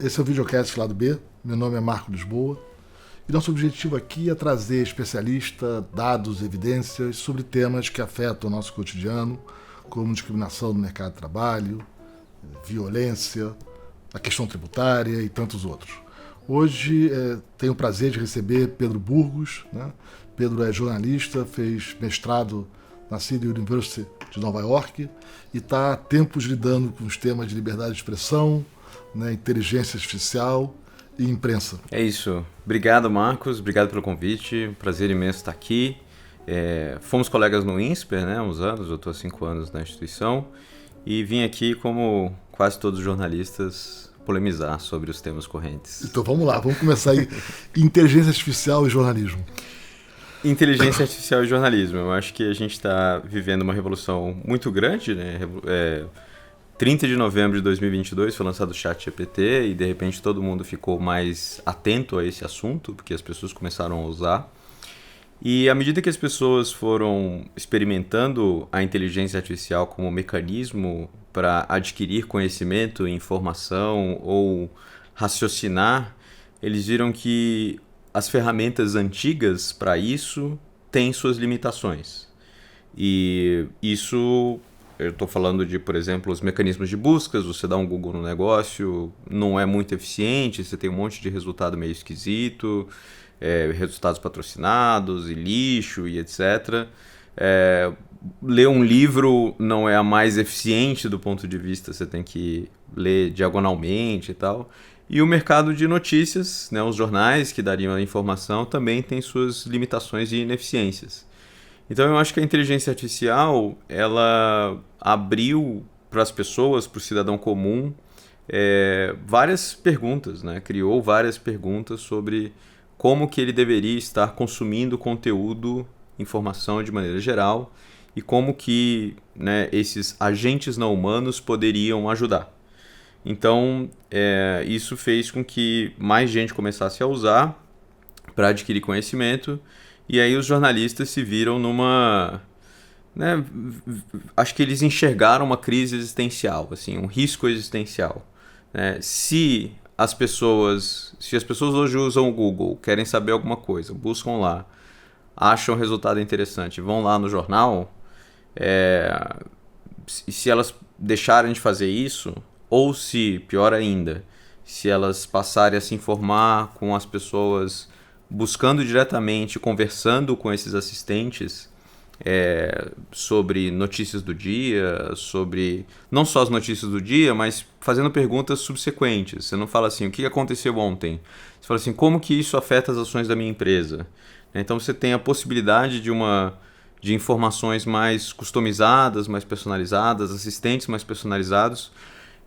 Esse é o videocast Lado B. Meu nome é Marco Lisboa. E nosso objetivo aqui é trazer especialistas, dados, evidências sobre temas que afetam o nosso cotidiano, como discriminação no mercado de trabalho, violência, a questão tributária e tantos outros. Hoje tenho o prazer de receber Pedro Burgos. Né? Pedro é jornalista, fez mestrado na City University de Nova York e está há tempos lidando com os temas de liberdade de expressão, né, inteligência artificial e imprensa. É isso. Obrigado, Marcos. Obrigado pelo convite. Prazer imenso estar aqui. Fomos colegas no INSPER, né, há uns anos. Eu estou há 5 anos na instituição e vim aqui, como quase todos os jornalistas, polemizar sobre os temas correntes. Então vamos lá, vamos começar aí. Inteligência artificial e jornalismo. Inteligência artificial e jornalismo. Eu acho que a gente está vivendo uma revolução muito grande, né? 30 de novembro de 2022 foi lançado o ChatGPT e de repente todo mundo ficou mais atento a esse assunto, porque as pessoas começaram a usar. E à medida que as pessoas foram experimentando a inteligência artificial como mecanismo para adquirir conhecimento, informação ou raciocinar, eles viram que as ferramentas antigas para isso têm suas limitações. E isso, eu estou falando de, por exemplo, os mecanismos de buscas. Você dá um Google no negócio, não é muito eficiente, você tem um monte de resultado meio esquisito, resultados patrocinados e lixo e etc. Ler um livro não é a mais eficiente do ponto de vista, você tem que ler diagonalmente e tal. E o mercado de notícias, né, os jornais que dariam a informação, também tem suas limitações e ineficiências. Então eu acho que a inteligência artificial, ela abriu para as pessoas, para o cidadão comum, várias perguntas, né? Criou várias perguntas sobre como que ele deveria estar consumindo conteúdo, informação de maneira geral, e como que, né, esses agentes não humanos poderiam ajudar. Então, isso fez com que mais gente começasse a usar para adquirir conhecimento, e aí os jornalistas se viram numa... né, acho que eles enxergaram uma crise existencial, assim, um risco existencial. Né? Se as pessoas hoje usam o Google, querem saber alguma coisa, buscam lá, acham um resultado interessante, vão lá no jornal, se elas deixarem de fazer isso, ou se, pior ainda, se elas passarem a se informar com as pessoas, buscando diretamente, conversando com esses assistentes sobre notícias do dia, sobre não só as notícias do dia, mas fazendo perguntas subsequentes. Você não fala assim, o que aconteceu ontem? Você fala assim, como que isso afeta as ações da minha empresa? Então você tem a possibilidade de informações mais customizadas, mais personalizadas, assistentes mais personalizados.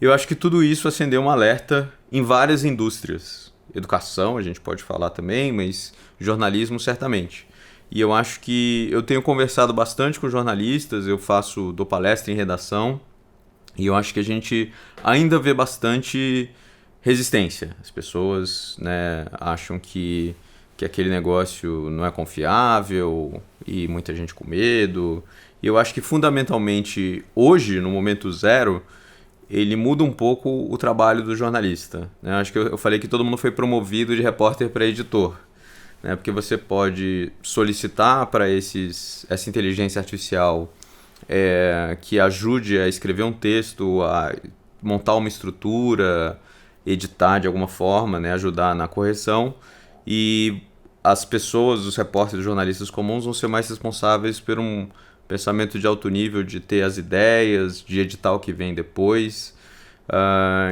Eu acho que tudo isso acendeu um alerta em várias indústrias. Educação, a gente pode falar também, mas jornalismo certamente. E eu acho que eu tenho conversado bastante com jornalistas, dou palestra em redação, e eu acho que a gente ainda vê bastante resistência. As pessoas, né, acham que aquele negócio não é confiável e muita gente com medo. E eu acho que fundamentalmente hoje, no momento zero, ele muda um pouco o trabalho do jornalista. Né? Acho que eu falei que todo mundo foi promovido de repórter para editor. Né? Porque você pode solicitar para essa inteligência artificial que ajude a escrever um texto, a montar uma estrutura, editar de alguma forma, né? Ajudar na correção. E as pessoas, os repórteres, os jornalistas comuns vão ser mais responsáveis por um pensamento de alto nível, de ter as ideias, de editar o que vem depois.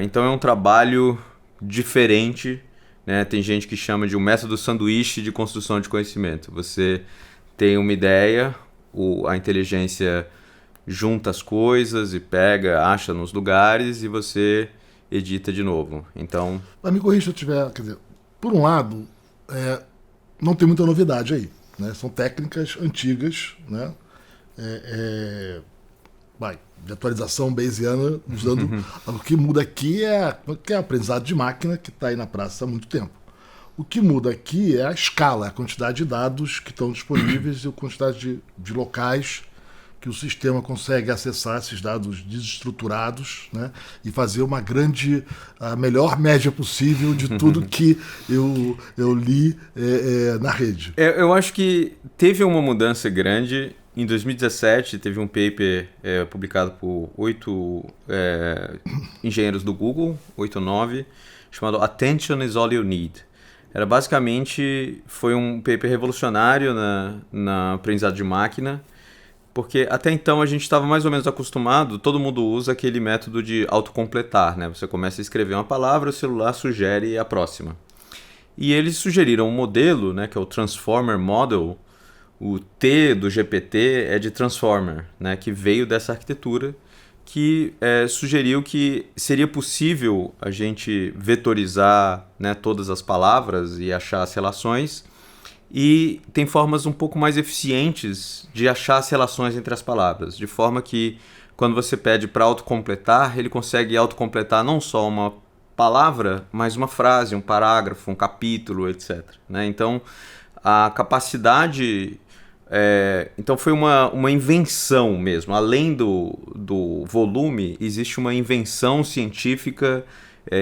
Então é um trabalho diferente, né? Tem gente que chama de um método sanduíche de construção de conhecimento. Você tem uma ideia, a inteligência junta as coisas e pega, acha nos lugares e você edita de novo. Então... Mas me corrija se eu tiver... Quer dizer, por um lado, não tem muita novidade aí. Né? São técnicas antigas, né? De atualização bayesiana, usando o que muda aqui é aprendizado de máquina que está aí na praça há muito tempo. O que muda aqui é a escala, a quantidade de dados que estão disponíveis e a quantidade de locais que o sistema consegue acessar esses dados desestruturados, né, e fazer a melhor média possível de tudo que eu li na rede. Eu acho que teve uma mudança grande. Em 2017, teve um paper publicado por 8 engenheiros do Google, 8 ou 9, chamado Attention is All You Need. Foi um paper revolucionário na aprendizado de máquina, porque até então a gente estava mais ou menos acostumado, todo mundo usa aquele método de autocompletar, né? Você começa a escrever uma palavra, o celular sugere a próxima. E eles sugeriram um modelo, né, que é o Transformer Model. O T do GPT é de Transformer, né, que veio dessa arquitetura, que sugeriu que seria possível a gente vetorizar, né, todas as palavras e achar as relações, e tem formas um pouco mais eficientes de achar as relações entre as palavras, de forma que quando você pede para autocompletar, ele consegue autocompletar não só uma palavra, mas uma frase, um parágrafo, um capítulo, etc. Né? Então, a capacidade... Então foi uma invenção mesmo. Além do volume, existe uma invenção científica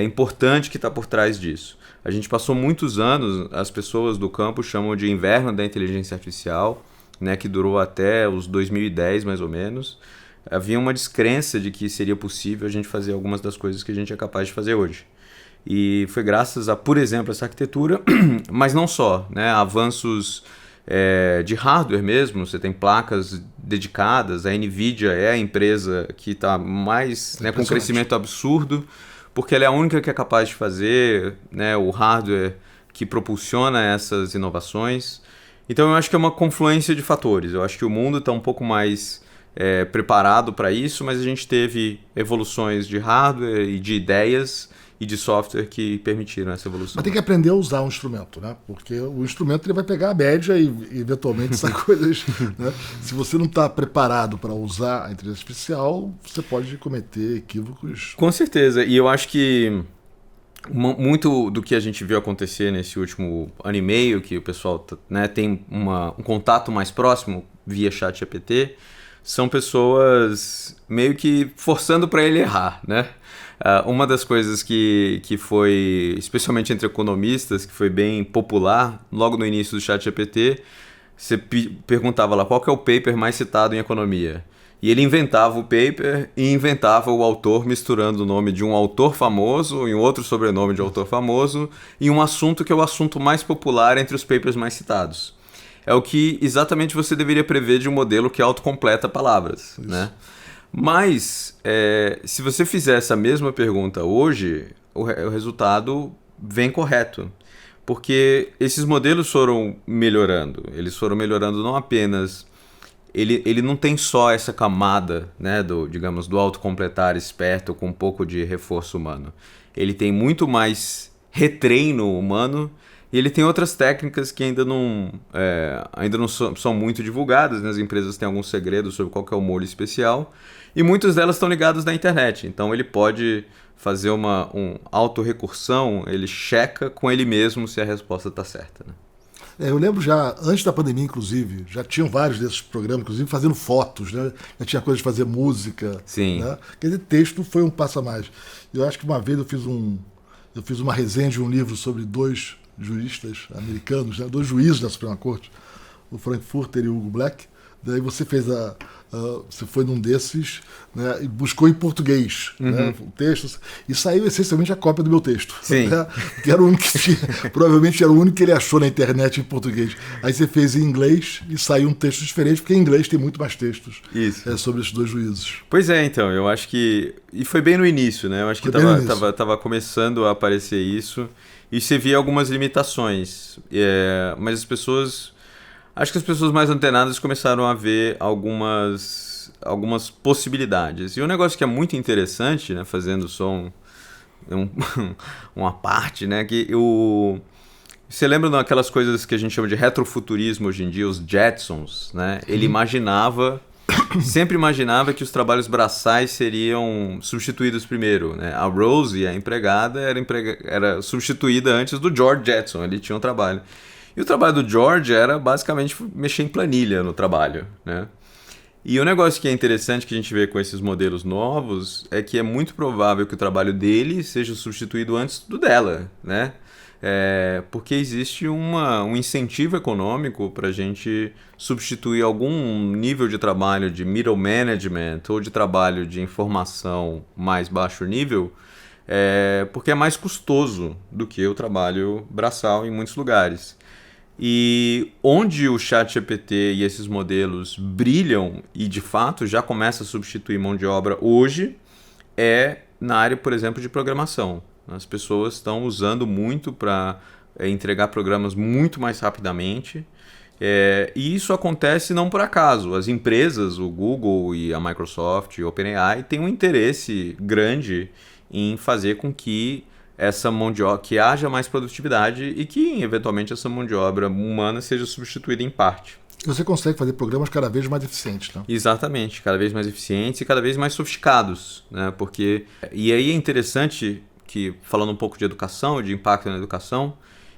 importante que está por trás disso. A gente passou muitos anos, as pessoas do campo chamam de inverno da inteligência artificial, né, que durou até os 2010 mais ou menos. Havia uma descrença de que seria possível a gente fazer algumas das coisas que a gente é capaz de fazer hoje. E foi graças a, por exemplo, essa arquitetura, mas não só, né, avanços de hardware mesmo. Você tem placas dedicadas, a NVIDIA é a empresa que está mais, né, com um crescimento absurdo, porque ela é a única que é capaz de fazer, né, o hardware que propulsiona essas inovações. Então eu acho que é uma confluência de fatores. Eu acho que o mundo está um pouco mais preparado para isso, mas a gente teve evoluções de hardware e de ideias e de software que permitiram essa evolução. Mas tem que aprender a usar o instrumento, né? Porque o instrumento ele vai pegar a média e eventualmente sair coisas. Né? Se você não está preparado para usar a inteligência artificial, você pode cometer equívocos. Com certeza. E eu acho que muito do que a gente viu acontecer nesse último ano e meio, que o pessoal, né, tem um contato mais próximo via ChatGPT, são pessoas meio que forçando para ele errar, né? Uma das coisas que foi, especialmente entre economistas, que foi bem popular, logo no início do ChatGPT, você perguntava lá qual que é o paper mais citado em economia. E ele inventava o paper e inventava o autor, misturando o nome de um autor famoso e um outro sobrenome de autor famoso e um assunto que é o assunto mais popular entre os papers mais citados. É o que exatamente você deveria prever de um modelo que autocompleta palavras, né? Mas, se você fizer essa mesma pergunta hoje, o resultado vem correto. Porque esses modelos foram melhorando. Eles foram melhorando não apenas... Ele não tem só essa camada, né, do autocompletar esperto com um pouco de reforço humano. Ele tem muito mais retreino humano e ele tem outras técnicas que ainda não são muito divulgadas, né? As empresas têm alguns segredos sobre qual que é o molho especial e muitas delas estão ligadas na internet. Então ele pode fazer uma autorrecursão, ele checa com ele mesmo se a resposta está certa, né? Eu lembro já, antes da pandemia, inclusive, já tinham vários desses programas, inclusive fazendo fotos, né? Já tinha coisa de fazer música. Sim. Né? Quer dizer, texto foi um passo a mais. Eu acho que uma vez eu fiz uma resenha de um livro sobre 2 juristas americanos, né? 2 juízes da Suprema Corte, o Frankfurter e o Hugo Black. Daí você você foi num desses, né, e buscou em português, né, o texto, e saiu essencialmente a cópia do meu texto. Sim. Né, que era o único que tinha, provavelmente era o único que ele achou na internet em português. Aí você fez em inglês e saiu um texto diferente, porque em inglês tem muito mais textos sobre esses 2 juízes. Pois é, então, eu acho que... E foi bem no início, né? Eu acho que tava começando a aparecer isso, e você via algumas limitações, mas as pessoas... Acho que as pessoas mais antenadas começaram a ver algumas possibilidades. E um negócio que é muito interessante, né, fazendo só uma parte, né, que você lembra daquelas coisas que a gente chama de retrofuturismo hoje em dia, os Jetsons, né? Ele sempre imaginava que os trabalhos braçais seriam substituídos primeiro, né? A Rosie, a empregada, era substituída antes do George Jetson, ele tinha um trabalho. E o trabalho do George era basicamente mexer em planilha no trabalho, né? E o negócio que é interessante que a gente vê com esses modelos novos é que é muito provável que o trabalho dele seja substituído antes do dela, né? Porque existe um incentivo econômico para a gente substituir algum nível de trabalho de middle management ou de trabalho de informação mais baixo nível, porque é mais custoso do que o trabalho braçal em muitos lugares. E onde o ChatGPT e esses modelos brilham e de fato já começa a substituir mão de obra hoje é na área, por exemplo, de programação. As pessoas estão usando muito para entregar programas muito mais rapidamente. E isso acontece não por acaso. As empresas, o Google e a Microsoft e o OpenAI, têm um interesse grande em fazer com que essa mão de obra, que haja mais produtividade e que, eventualmente, essa mão de obra humana seja substituída em parte. Você consegue fazer programas cada vez mais eficientes, né? Exatamente, cada vez mais eficientes e cada vez mais sofisticados, né? E aí é interessante que, falando um pouco de educação, de impacto na educação,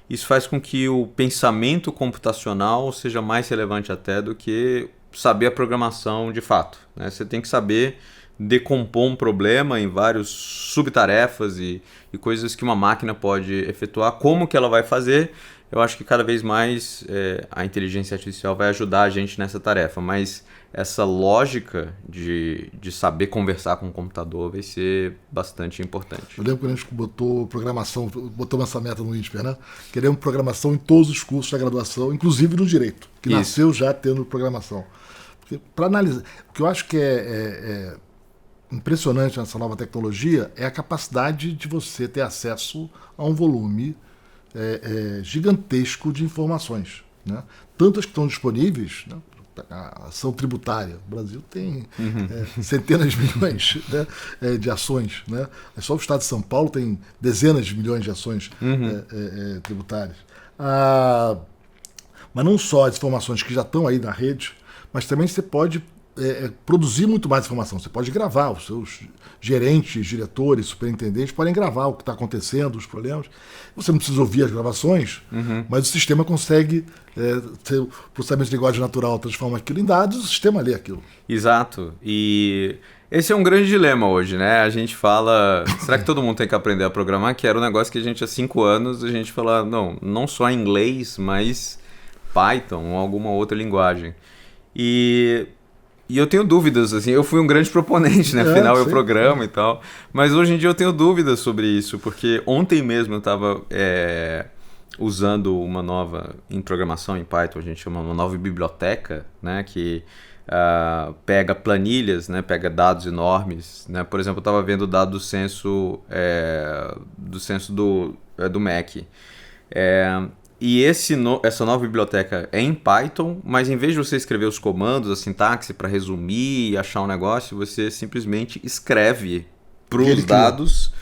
isso faz com que o pensamento computacional seja mais relevante até do que saber a programação de fato, né? Você tem que saber decompor um problema em várias subtarefas e coisas que uma máquina pode efetuar. Como que ela vai fazer? Eu acho que cada vez mais a inteligência artificial vai ajudar a gente nessa tarefa, mas essa lógica de saber conversar com o computador vai ser bastante importante. Eu lembro quando a gente botou programação, botamos essa meta no INSPER, né? Queremos programação em todos os cursos da graduação, inclusive no direito, que Isso. Nasceu já tendo programação. Para analisar, o que eu acho que é impressionante nessa nova tecnologia é a capacidade de você ter acesso a um volume gigantesco de informações, né? Tantas que estão disponíveis, né? A ação tributária. O Brasil tem centenas de milhões, né, de ações, né? Só o estado de São Paulo tem dezenas de milhões de ações tributárias. Mas não só as informações que já estão aí na rede, mas também você pode produzir muito mais informação. Você pode gravar, os seus gerentes, diretores, superintendentes podem gravar o que está acontecendo, os problemas. Você não precisa ouvir as gravações, mas o sistema consegue ter o processamento de linguagem natural, transforma aquilo em dados, o sistema lê aquilo. Exato. E esse é um grande dilema hoje, né? A gente fala, será que todo mundo tem que aprender a programar? Que era um negócio que a gente há 5 anos, a gente fala, não só inglês, mas Python ou alguma outra linguagem. E eu tenho dúvidas, assim, eu fui um grande proponente, né? Afinal, eu programo e tal. Mas hoje em dia eu tenho dúvidas sobre isso, porque ontem mesmo eu estava usando uma nova, em programação em Python, a gente chama uma nova biblioteca, né? Que pega planilhas, né? Pega dados enormes, né? Por exemplo, eu estava vendo o dado do censo do MEC. E essa nova biblioteca é em Python, mas em vez de você escrever os comandos, a sintaxe para resumir e achar um negócio, você simplesmente escreve para os dados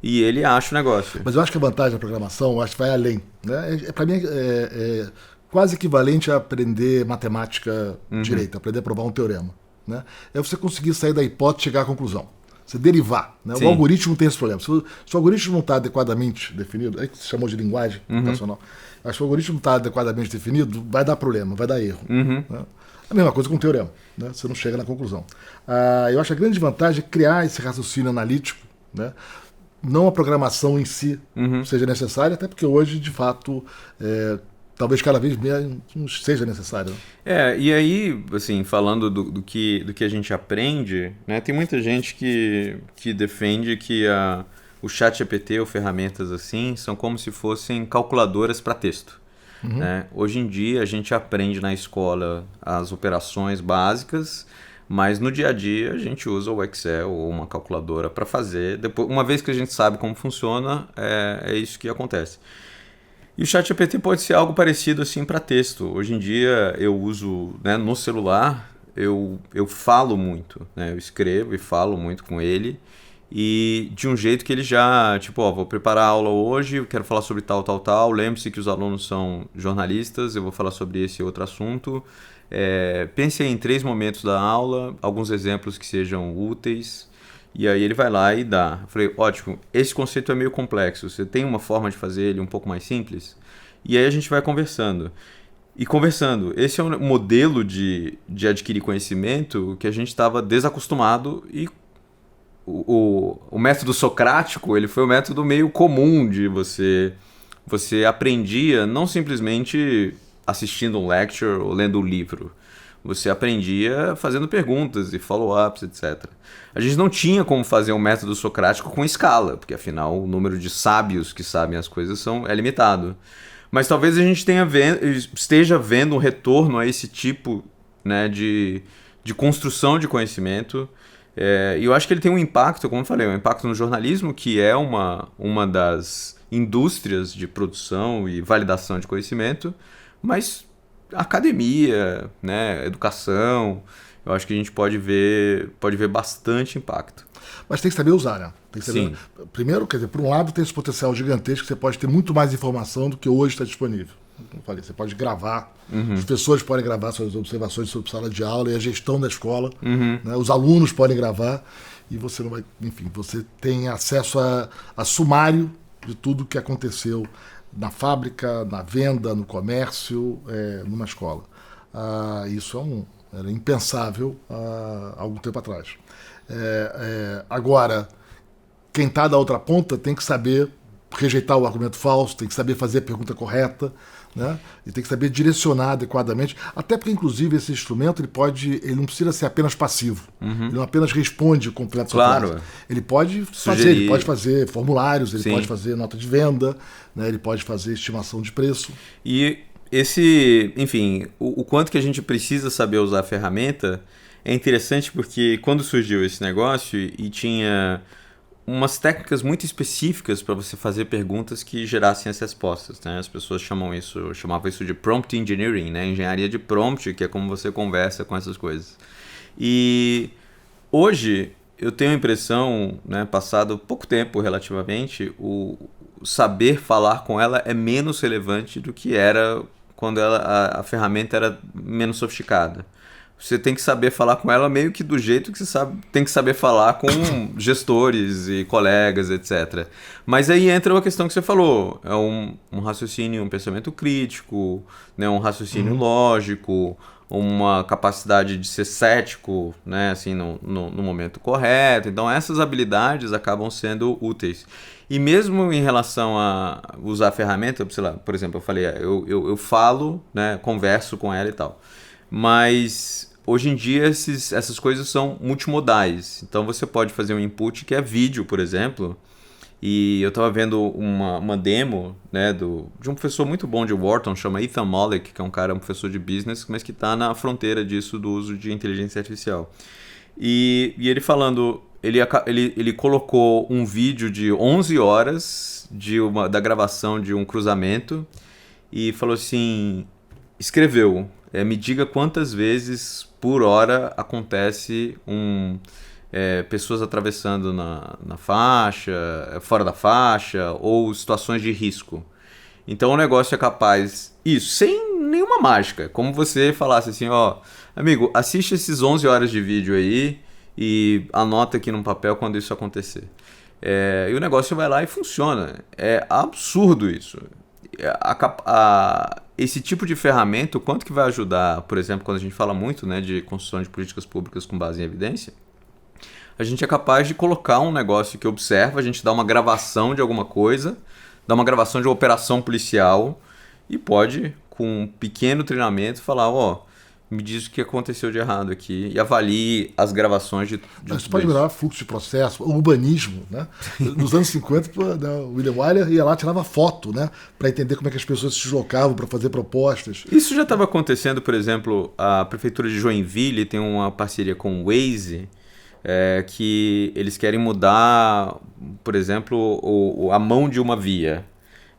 e ele acha o negócio. Mas eu acho que a vantagem da programação, eu acho que vai além, né? Para mim é quase equivalente a aprender matemática direito, aprender a provar um teorema, né? É você conseguir sair da hipótese e chegar à conclusão. Você derivar, né? O algoritmo tem esse problema. Se o algoritmo não está adequadamente definido, é que se chamou de linguagem computacional, acho que o algoritmo não está adequadamente definido, vai dar problema, vai dar erro. Né? A mesma coisa com o teorema, né? Você não chega na conclusão. Eu acho que a grande vantagem é criar esse raciocínio analítico, né? Não a programação em si seja necessária, até porque hoje, de fato, talvez cada vez menos seja necessário. E aí, assim, falando do que a gente aprende, né, tem muita gente que defende que o ChatGPT ou ferramentas assim são como se fossem calculadoras para texto. Né? Hoje em dia a gente aprende na escola as operações básicas, mas no dia a dia a gente usa o Excel ou uma calculadora para fazer. Depois, uma vez que a gente sabe como funciona, é isso que acontece. E o ChatGPT pode ser algo parecido assim para texto. Hoje em dia eu uso, né, no celular, eu falo muito, né? Eu escrevo e falo muito com ele e de um jeito que ele já, tipo, vou preparar a aula hoje, eu quero falar sobre tal. Lembre-se que os alunos são jornalistas, eu vou falar sobre esse outro assunto. Pense em 3 momentos da aula, alguns exemplos que sejam úteis. E aí ele vai lá e dá. Eu falei, ótimo, esse conceito é meio complexo. Você tem uma forma de fazer ele um pouco mais simples? E aí a gente vai conversando. e conversando. Esse é um modelo de adquirir conhecimento que a gente estava desacostumado e o método socrático, ele foi um método meio comum de você aprendia não simplesmente assistindo um lecture ou lendo um livro. Você aprendia fazendo perguntas e follow-ups, etc. A gente não tinha como fazer um método socrático com escala, porque afinal o número de sábios que sabem as coisas é limitado. Mas talvez a gente esteja vendo um retorno a esse tipo, né, de construção de conhecimento. E eu acho que ele tem um impacto, como eu falei, um impacto no jornalismo, que é uma das indústrias de produção e validação de conhecimento, mas academia, né, educação, eu acho que a gente pode ver bastante impacto. Mas tem que saber usar, né? Tem que saber. Sim. Primeiro, quer dizer, por um lado tem esse potencial gigantesco que você pode ter muito mais informação do que hoje está disponível. Como eu falei, você pode gravar, os professores podem gravar suas observações sobre sala de aula e a gestão da escola, né? Os alunos podem gravar e você não vai, enfim, você tem acesso a sumário de tudo que aconteceu na fábrica, na venda, no comércio, numa escola. Isso era impensável há algum tempo atrás. Agora, quem está da outra ponta tem que saber rejeitar o argumento falso, tem que saber fazer a pergunta correta, né? E tem que saber direcionar adequadamente, até porque, inclusive, esse instrumento ele não precisa ser apenas passivo, ele não apenas responde completo. Claro. Ele pode fazer formulários, ele pode fazer nota de venda, né? Ele pode fazer estimação de preço. E enfim, o quanto que a gente precisa saber usar a ferramenta é interessante porque quando surgiu esse negócio e tinha umas técnicas muito específicas para você fazer perguntas que gerassem as respostas, né? As pessoas chamavam isso de prompt engineering, né? Engenharia de prompt, que é como você conversa com essas coisas. E hoje eu tenho a impressão, né, passado pouco tempo relativamente, o saber falar com ela é menos relevante do que era quando a ferramenta era menos sofisticada. Você tem que saber falar com ela meio que do jeito que você tem que saber falar com gestores e colegas, etc. Mas aí entra uma questão que você falou, é um raciocínio, um pensamento crítico, né, um raciocínio lógico, uma capacidade de ser cético, né, assim, no momento correto. Então essas habilidades acabam sendo úteis. E mesmo em relação a usar a ferramenta, sei lá, por exemplo, eu falei, eu falo, né, converso com ela e tal. Mas hoje em dia essas coisas são multimodais. Então você pode fazer um input que é vídeo, por exemplo. E eu estava vendo uma demo, né, de um professor muito bom de Wharton, chama Ethan Mollick, que é um professor de business, mas que está na fronteira disso do uso de inteligência artificial. E ele falando, ele colocou um vídeo de 11 horas da gravação de um cruzamento e falou assim, escreveu, me diga quantas vezes por hora acontece pessoas atravessando na faixa, fora da faixa, ou situações de risco. Então o negócio é capaz, isso, sem nenhuma mágica, como você falasse assim, amigo, assiste esses 11 horas de vídeo aí e anota aqui num papel quando isso acontecer. E o negócio vai lá e funciona. É absurdo isso. Esse tipo de ferramenta, o quanto que vai ajudar, por exemplo, quando a gente fala muito, né, de construção de políticas públicas com base em evidência, a gente é capaz de colocar um negócio que observa, a gente dá uma gravação de alguma coisa, dá uma gravação de uma operação policial e pode, com um pequeno treinamento, falar, me diz o que aconteceu de errado aqui e avalie as gravações de Isso pode melhorar fluxo de processo, urbanismo, né? Nos anos 50, o William Wyler ia lá, tirava foto, né? Para entender como é que as pessoas se deslocavam para fazer propostas. Isso já estava acontecendo, por exemplo, a prefeitura de Joinville tem uma parceria com o Waze, que eles querem mudar, por exemplo, a mão de uma via.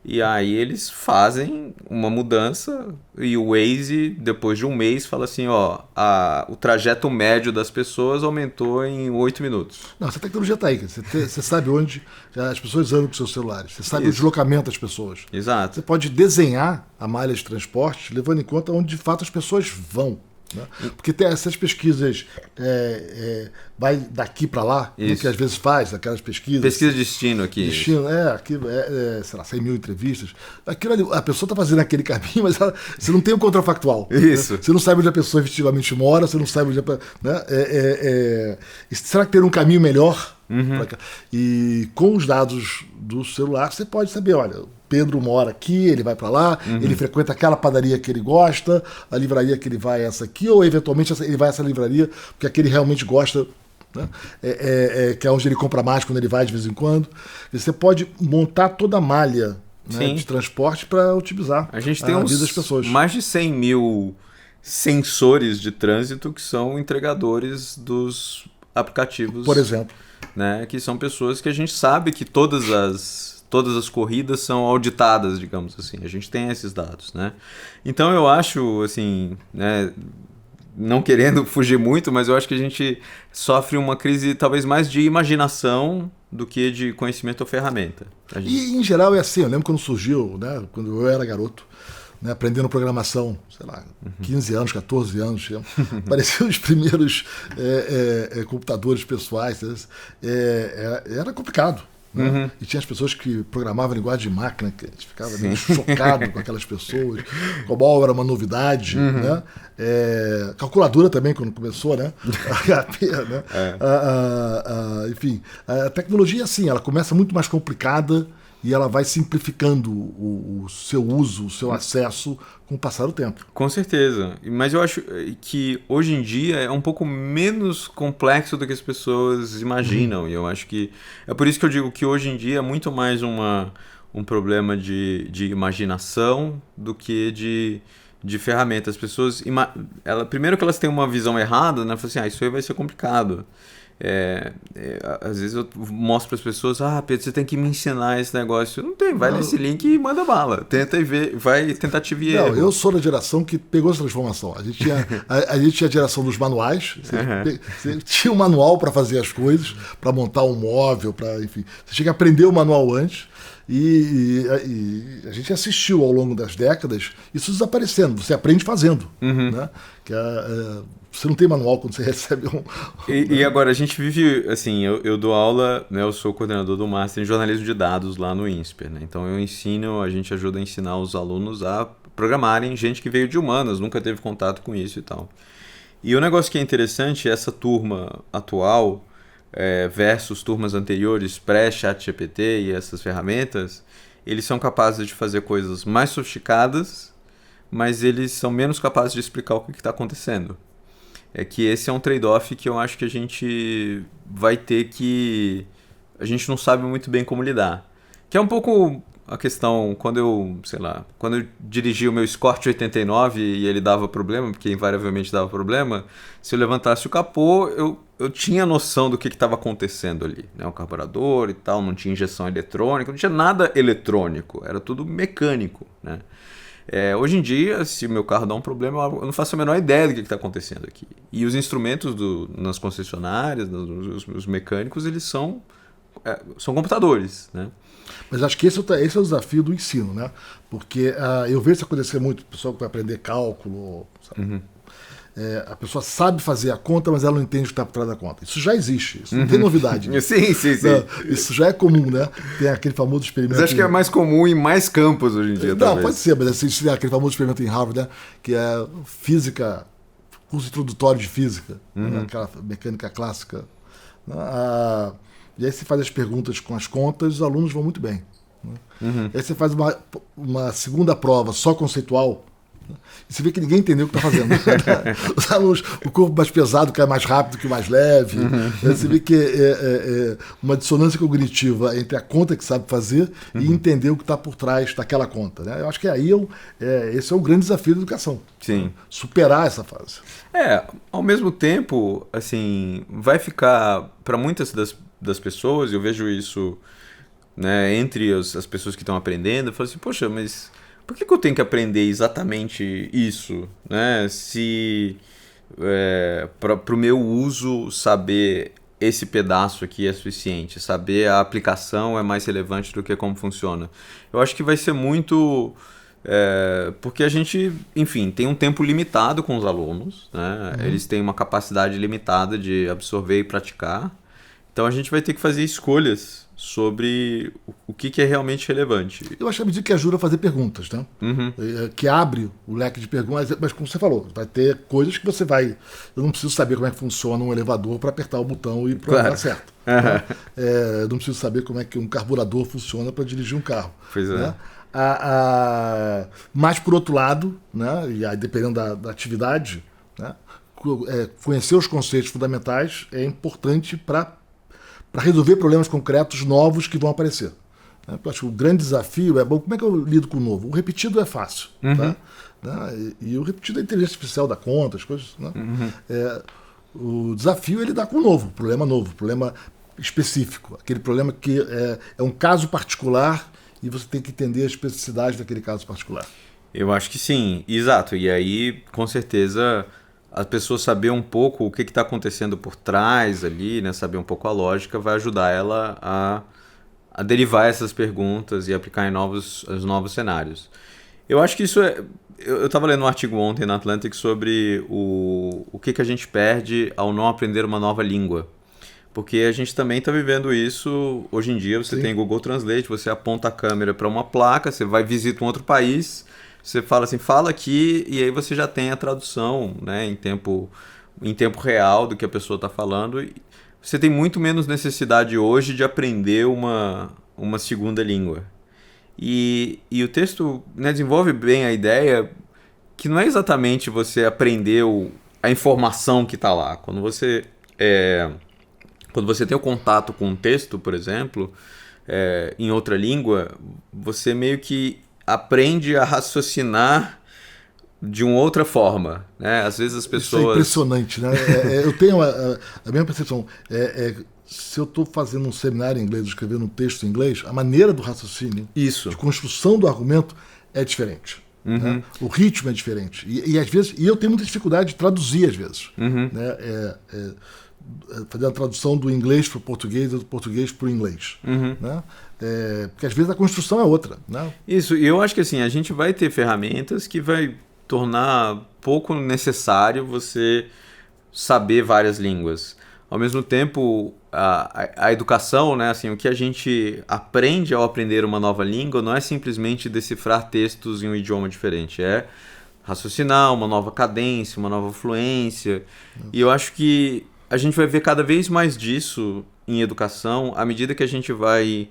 E aí eles fazem uma mudança e o Waze, depois de um mês, fala assim, o trajeto médio das pessoas aumentou em 8 minutos. Não, essa tecnologia está aí. Você sabe onde as pessoas andam com seus celulares. Você sabe o deslocamento das pessoas. Exato. Você pode desenhar a malha de transporte levando em conta onde de fato as pessoas vão. Né? Porque tem essas pesquisas, vai daqui para lá, né, que às vezes faz, aquelas pesquisas. Pesquisa de destino aqui. Destino, sei lá, 100 mil entrevistas. Aquilo ali, a pessoa está fazendo aquele caminho, mas você não tem um contrafactual. Isso. Né? Você não sabe onde a pessoa efetivamente mora, você não sabe onde né? Será que tem um caminho melhor? E com os dados do celular, você pode saber, olha, Pedro mora aqui, ele vai para lá, ele frequenta aquela padaria que ele gosta, a livraria que ele vai é essa aqui, ou eventualmente ele vai a essa livraria porque aquele realmente gosta, né? Que é onde ele compra mais quando ele vai de vez em quando. E você pode montar toda a malha, né, de transporte para otimizar a gente tem vida das pessoas. Mais de 100 mil sensores de trânsito que são entregadores dos aplicativos. Por exemplo. Né, que são pessoas que a gente sabe que todas as corridas são auditadas, digamos assim. A gente tem esses dados, né? Então eu acho, assim, né, não querendo fugir muito, mas eu acho que a gente sofre uma crise talvez mais de imaginação do que de conhecimento ou ferramenta. E em geral é assim, eu lembro quando surgiu, né, quando eu era garoto, né, aprendendo programação, sei lá, 15 anos, 14 anos, apareciam os primeiros computadores pessoais, era complicado. Né? E tinha as pessoas que programavam linguagem de máquina, que a gente ficava meio chocado com aquelas pessoas. COBOL era uma novidade. Né? Calculadora também, quando começou, né? HP, né? Enfim, a tecnologia, assim, ela começa muito mais complicada e ela vai simplificando o seu uso, o seu acesso com o passar do tempo. Com certeza. Mas eu acho que hoje em dia é um pouco menos complexo do que as pessoas imaginam. E eu acho que... É por isso que eu digo que hoje em dia é muito mais um problema de imaginação do que de ferramenta. As pessoas... primeiro que elas têm uma visão errada, né? Falam assim, isso aí vai ser complicado. Às vezes eu mostro para as pessoas, Pedro, você tem que me ensinar esse negócio. Não tem, vai nesse link e manda bala. Tenta e vê, vai tentativa e erro. Eu sou da geração que pegou essa transformação. A gente tinha a geração dos manuais. Você tinha um manual para fazer as coisas, para montar um móvel, enfim. Você tinha que aprender o manual antes. E a gente assistiu ao longo das décadas isso desaparecendo. Você aprende fazendo. Né? Você não tem manual quando você recebe E agora, a gente vive, assim, eu dou aula, né, eu sou coordenador do Master em Jornalismo de Dados lá no INSPER, né? Então a gente ajuda a ensinar os alunos a programarem, gente que veio de humanas, nunca teve contato com isso e tal. E o negócio que é interessante, essa turma atual versus turmas anteriores, pré-ChatGPT e essas ferramentas, eles são capazes de fazer coisas mais sofisticadas, mas eles são menos capazes de explicar o que está acontecendo. É que esse é um trade-off que eu acho que a gente vai ter que... A gente não sabe muito bem como lidar. Que é um pouco a questão, quando eu dirigi o meu Escort 89 e ele dava problema, porque invariavelmente dava problema, se eu levantasse o capô, eu tinha noção do que estava acontecendo ali. Né? O carburador e tal, não tinha injeção eletrônica, não tinha nada eletrônico, era tudo mecânico, né? Hoje em dia, se o meu carro dá um problema, eu não faço a menor ideia do que está acontecendo aqui. E os instrumentos nas concessionárias, os mecânicos, eles são computadores, né? Mas acho que esse é o desafio do ensino, né? Porque eu vejo isso acontecer muito, o pessoal que vai aprender cálculo, sabe? A pessoa sabe fazer a conta, mas ela não entende o que está por trás da conta. Isso já existe, isso não tem novidade. Sim. Não, isso já é comum, né? Tem aquele famoso experimento... Mas acho que é mais comum em mais campos hoje em dia, Não, talvez. pode ser, mas assim, tem aquele famoso experimento em Harvard, né? Que é física, curso introdutório de física, né? Aquela mecânica clássica. E aí você faz as perguntas com as contas, os alunos vão muito bem. Né? Aí você faz uma segunda prova só conceitual, e você vê que ninguém entendeu o que está fazendo. Os alunos, o corpo mais pesado cai mais rápido que o mais leve. Você vê que é uma dissonância cognitiva entre a conta que sabe fazer e entender o que está por trás daquela conta. Né? Eu acho que aí esse é o grande desafio da educação. Sim. Superar essa fase. Ao mesmo tempo, assim, vai ficar, para muitas das pessoas, eu vejo isso, né, entre as pessoas que estão aprendendo, eu falo assim, poxa, mas... Por que eu tenho que aprender exatamente isso? Né? Se para o meu uso saber esse pedaço aqui é suficiente, saber a aplicação é mais relevante do que como funciona. Eu acho que vai ser muito Porque a gente, enfim, tem um tempo limitado com os alunos, né? Eles têm uma capacidade limitada de absorver e praticar. Então a gente vai ter que fazer escolhas sobre o que é realmente relevante. Eu acho que ajuda a fazer perguntas, né? Que abre o leque de perguntas, mas como você falou, vai ter coisas que você vai... Eu não preciso saber como é que funciona um elevador para apertar o botão e para dar certo. Né? Eu não preciso saber como é que um carburador funciona para dirigir um carro. Pois é. Né? Mas, por outro lado, né, e aí, dependendo da atividade, né, conhecer os conceitos fundamentais é importante para resolver problemas concretos novos que vão aparecer. Né? Eu acho que o grande desafio é, bom, como é que eu lido com o novo? O repetido é fácil. Tá? Né? E o repetido é a inteligência artificial dá conta, as coisas. Né? O desafio é lidar com o novo, problema específico, aquele problema que é um caso particular e você tem que entender a especificidade daquele caso particular. Eu acho que sim, exato. E aí, com certeza, a pessoa saber um pouco o que está acontecendo por trás ali, né, saber um pouco a lógica, vai ajudar ela a derivar essas perguntas e aplicar em os novos cenários. Eu acho que isso é... Eu estava lendo um artigo ontem na Atlantic sobre o que a gente perde ao não aprender uma nova língua. Porque a gente também está vivendo isso hoje em dia. Você tem Google Translate, você aponta a câmera para uma placa, você vai visitar um outro país, você fala assim, fala aqui, e aí você já tem a tradução, né, em tempo real do que a pessoa está falando. E você tem muito menos necessidade hoje de aprender uma segunda língua. E o texto, né, desenvolve bem a ideia que não é exatamente você aprender a informação que está lá. Quando você tem o contato com um texto, por exemplo, em outra língua, você meio que aprende a raciocinar de uma outra forma, né? Às vezes as pessoas... Isso é impressionante, né? Eu tenho a mesma percepção. Se eu estou fazendo um seminário em inglês, escrevendo um texto em inglês, a maneira do raciocínio, de construção do argumento é diferente. Né? O ritmo é diferente. E às vezes, eu tenho muita dificuldade de traduzir, às vezes. Né? Fazer a tradução do inglês para o português e do português para o inglês. Né? Porque às vezes a construção é outra. Né? Isso, e eu acho que assim, a gente vai ter ferramentas que vai tornar pouco necessário você saber várias línguas. Ao mesmo tempo, a educação, né, assim, o que a gente aprende ao aprender uma nova língua não é simplesmente decifrar textos em um idioma diferente, é raciocinar uma nova cadência, uma nova fluência. E eu acho que a gente vai ver cada vez mais disso em educação à medida que a gente vai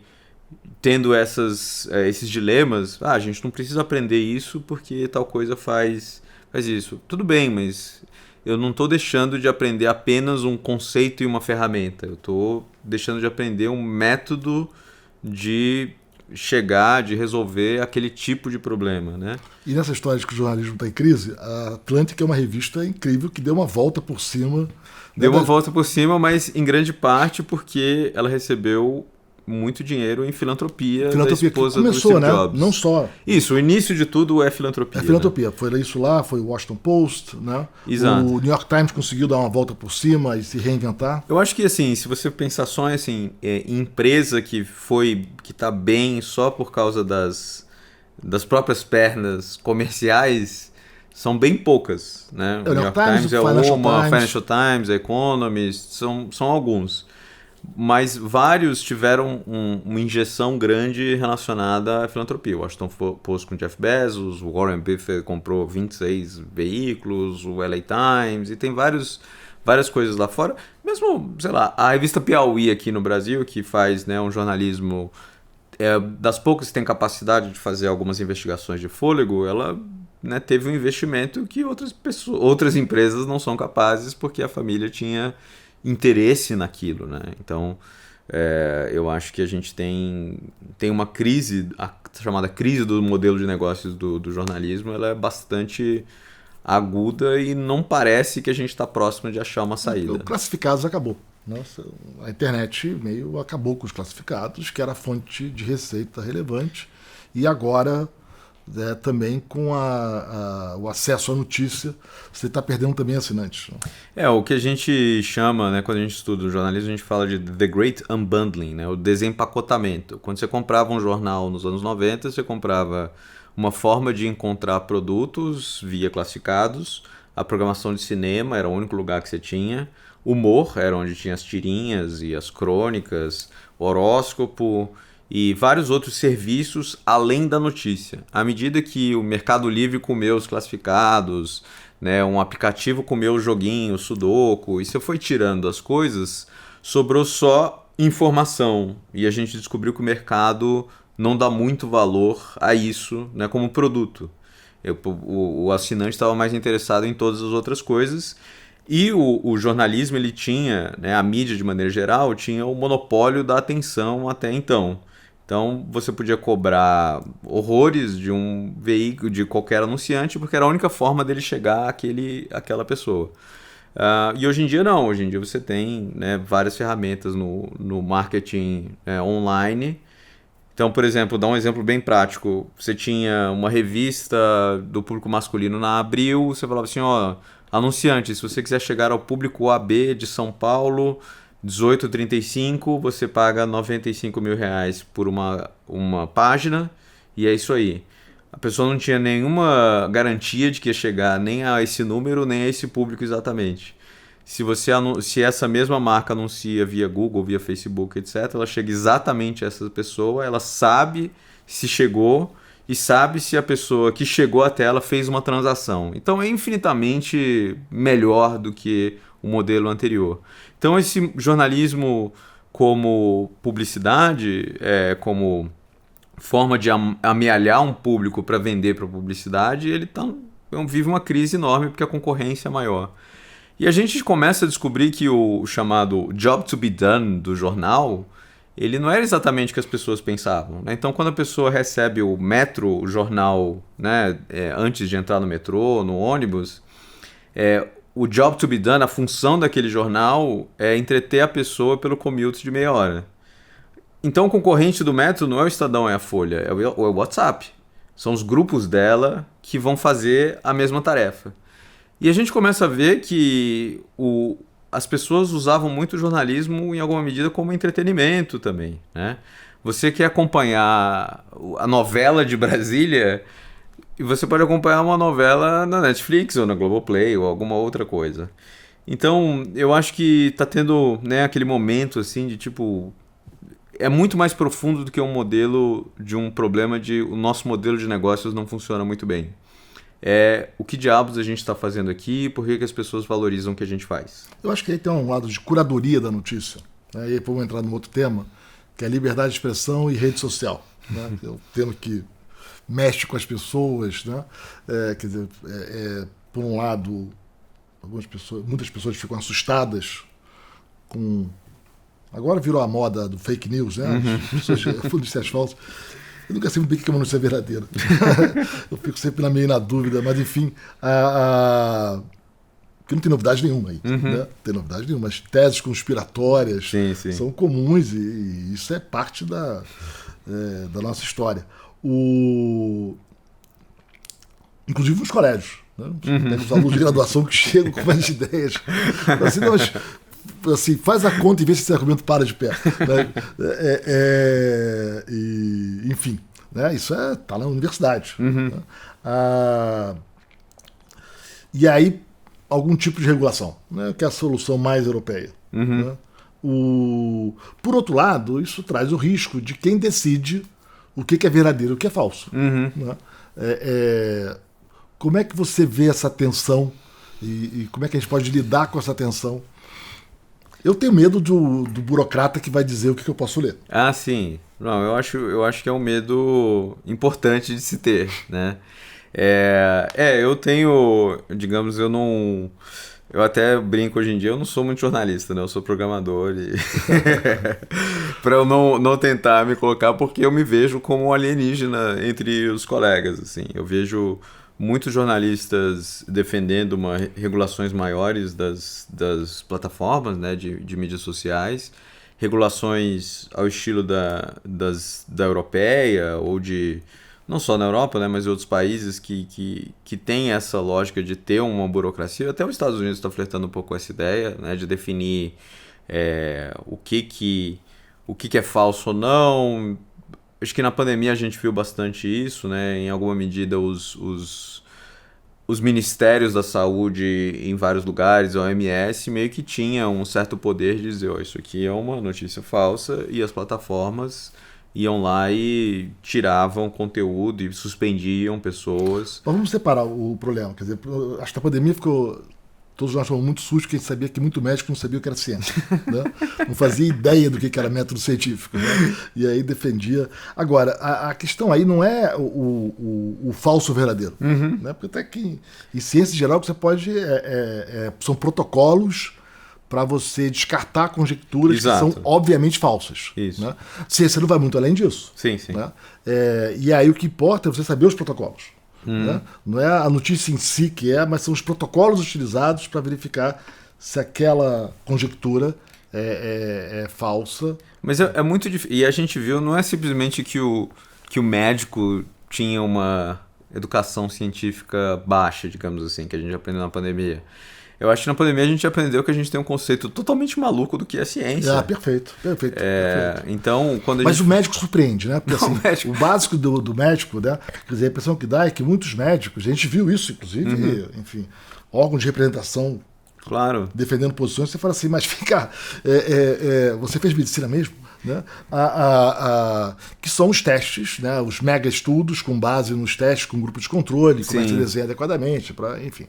tendo esses dilemas. A gente não precisa aprender isso porque tal coisa faz isso. Tudo bem, mas eu não estou deixando de aprender apenas um conceito e uma ferramenta. Eu estou deixando de aprender um método de de resolver aquele tipo de problema, né? E nessa história de que o jornalismo está em crise, a Atlantic é uma revista incrível que deu uma volta por cima. Deu uma volta por cima, mas em grande parte porque ela recebeu muito dinheiro em filantropia da esposa do Steve Jobs. Não só. Isso, o início de tudo é filantropia. É filantropia. Né? Foi isso lá, foi o Washington Post, né? Exato. O New York Times conseguiu dar uma volta por cima e se reinventar. Eu acho que assim, se você pensar só em empresa que está bem só por causa das próprias pernas comerciais, são bem poucas, né? O New York Times é uma, Financial Times, a Economist, são alguns. Mas vários tiveram uma injeção grande relacionada à filantropia. O Washington Post com Jeff Bezos, o Warren Buffett comprou 26 veículos, o LA Times, e tem várias coisas lá fora. Mesmo, sei lá, a revista Piauí aqui no Brasil, que faz, né, um jornalismo das poucas que tem capacidade de fazer algumas investigações de fôlego, ela, né, teve um investimento que outras empresas não são capazes porque a família tinha interesse naquilo, né? Então, eu acho que a gente tem uma crise, a chamada crise do modelo de negócios do jornalismo, ela é bastante aguda e não parece que a gente está próximo de achar uma saída. O classificados acabou. Nossa, a internet meio acabou com os classificados, que era a fonte de receita relevante, e agora também com o acesso à notícia, você está perdendo também assinantes. O que a gente chama, né, quando a gente estuda o jornalismo, a gente fala de The Great Unbundling, né, o desempacotamento. Quando você comprava um jornal nos anos 90, você comprava uma forma de encontrar produtos via classificados, a programação de cinema era o único lugar que você tinha, humor era onde tinha as tirinhas e as crônicas, horóscopo e vários outros serviços além da notícia. À medida que o Mercado Livre comeu os classificados, né, um aplicativo comeu o joguinho, o Sudoku, e você foi tirando as coisas, sobrou só informação. E a gente descobriu que o mercado não dá muito valor a isso, né, como produto. O assinante estava mais interessado em todas as outras coisas. E o jornalismo, ele tinha, né, a mídia de maneira geral, tinha o monopólio da atenção até então. Então você podia cobrar horrores de um veículo, de qualquer anunciante, porque era a única forma dele chegar àquela pessoa. E hoje em dia não, hoje em dia você tem, né, várias ferramentas no marketing online. Então, por exemplo, dar um exemplo bem prático, você tinha uma revista do público masculino na Abril, você falava assim, ó, anunciante, se você quiser chegar ao público AB de São Paulo, 18h35, você paga R$95 mil por uma página, e é isso aí. A pessoa não tinha nenhuma garantia de que ia chegar nem a esse número, nem a esse público exatamente. Se essa mesma marca anuncia via Google, via Facebook, etc., ela chega exatamente a essa pessoa, ela sabe se chegou e sabe se a pessoa que chegou até ela fez uma transação. Então é infinitamente melhor do que o modelo anterior. Então esse jornalismo como publicidade, como forma de amealhar um público para vender para publicidade, ele vive uma crise enorme porque a concorrência é maior. E a gente começa a descobrir que o chamado job to be done do jornal, ele não era exatamente o que as pessoas pensavam, né? Então, quando a pessoa recebe o Metro, o jornal, né, antes de entrar no metrô, no ônibus, o job to be done, a função daquele jornal é entreter a pessoa pelo commute de meia hora. Então, o concorrente do Metro não é o Estadão, é a Folha, é o WhatsApp. São os grupos dela que vão fazer a mesma tarefa. E a gente começa a ver que as pessoas usavam muito o jornalismo em alguma medida como entretenimento também, né? Você quer acompanhar a novela de Brasília e você pode acompanhar uma novela na Netflix ou na Globoplay ou alguma outra coisa. Então, eu acho que está tendo, né, aquele momento assim de tipo... É muito mais profundo do que um modelo de um problema de o nosso modelo de negócios não funciona muito bem. O que diabos a gente está fazendo aqui e por que as pessoas valorizam o que a gente faz. Eu acho que aí tem um lado de curadoria da notícia, né? E aí vamos entrar num outro tema, que é liberdade de expressão e rede social, né? É um tema que mexe com as pessoas, né? Quer dizer, por um lado, muitas pessoas ficam assustadas com... Agora virou a moda do fake news, né? As pessoas notícias falsas. Eu nunca sei muito bem o que é uma notícia verdadeira. Eu fico sempre meio na dúvida, mas enfim, porque não tem novidade nenhuma aí. Né? Não tem novidade nenhuma. As teses conspiratórias são comuns e isso é parte da nossa história. Inclusive nos colégios. Né? Tem os alunos de graduação que chegam com várias ideias. Assim, faz a conta e vê se esse argumento para de pé. Né? Enfim, né? Isso está na universidade. Né? E aí, algum tipo de regulação, né? Que é a solução mais europeia. Né? Por outro lado, isso traz o risco de quem decide o que é verdadeiro e o que é falso. Né? Como é que você vê essa tensão e como é que a gente pode lidar com essa tensão? Eu tenho medo do burocrata que vai dizer o que eu posso ler. Ah, sim. Não, eu acho que é um medo importante de se ter, né? Eu tenho, digamos, eu até brinco hoje em dia, eu não sou muito jornalista, né? Eu sou programador e para eu não tentar me colocar, porque eu me vejo como um alienígena entre os colegas, assim. Eu vejo muitos jornalistas defendendo regulações maiores das plataformas, né, de mídias sociais, regulações ao estilo da europeia ou não só na Europa, né, mas em outros países que tem essa lógica de ter uma burocracia. Até os Estados Unidos está flertando um pouco com essa ideia, né, de definir o que é falso ou não. acho que na pandemia a gente viu bastante isso, né? Em alguma medida os ministérios da saúde em vários lugares, a OMS, meio que tinha um certo poder de dizer, isso aqui é uma notícia falsa, e as plataformas iam lá e tiravam conteúdo e suspendiam pessoas. Mas vamos separar o problema. Quer dizer, acho que a pandemia ficou... Todos nós fomos muito sustos, porque a gente sabia que muito médico não sabia o que era ciência. Né? Não fazia ideia do que era método científico. Né? E aí defendia. Agora, a questão aí não é o falso verdadeiro. Né? Porque até que em ciência em geral, o que você pode... são protocolos para você descartar conjecturas que são obviamente falsas. Isso. Né? Ciência não vai muito além disso. Sim, sim. Né? E aí o que importa é você saber os protocolos. Né? Não é a notícia em si mas são os protocolos utilizados para verificar se aquela conjectura é falsa. Mas é muito difícil. E a gente viu, não é simplesmente que o médico tinha uma educação científica baixa, digamos assim, que a gente aprendeu na pandemia. Eu acho que na pandemia a gente aprendeu que a gente tem um conceito totalmente maluco do que é ciência. Perfeito. Então, quando Mas o médico surpreende, né? Porque assim, o básico do médico, né? Quer dizer, a impressão que dá é que muitos médicos, a gente viu isso, inclusive, enfim, órgãos de representação defendendo posições, você fala assim, mas fica, você fez medicina mesmo? Né? Que são os testes, né? Os mega estudos com base nos testes com grupo de controle, como é que se desenha adequadamente, enfim.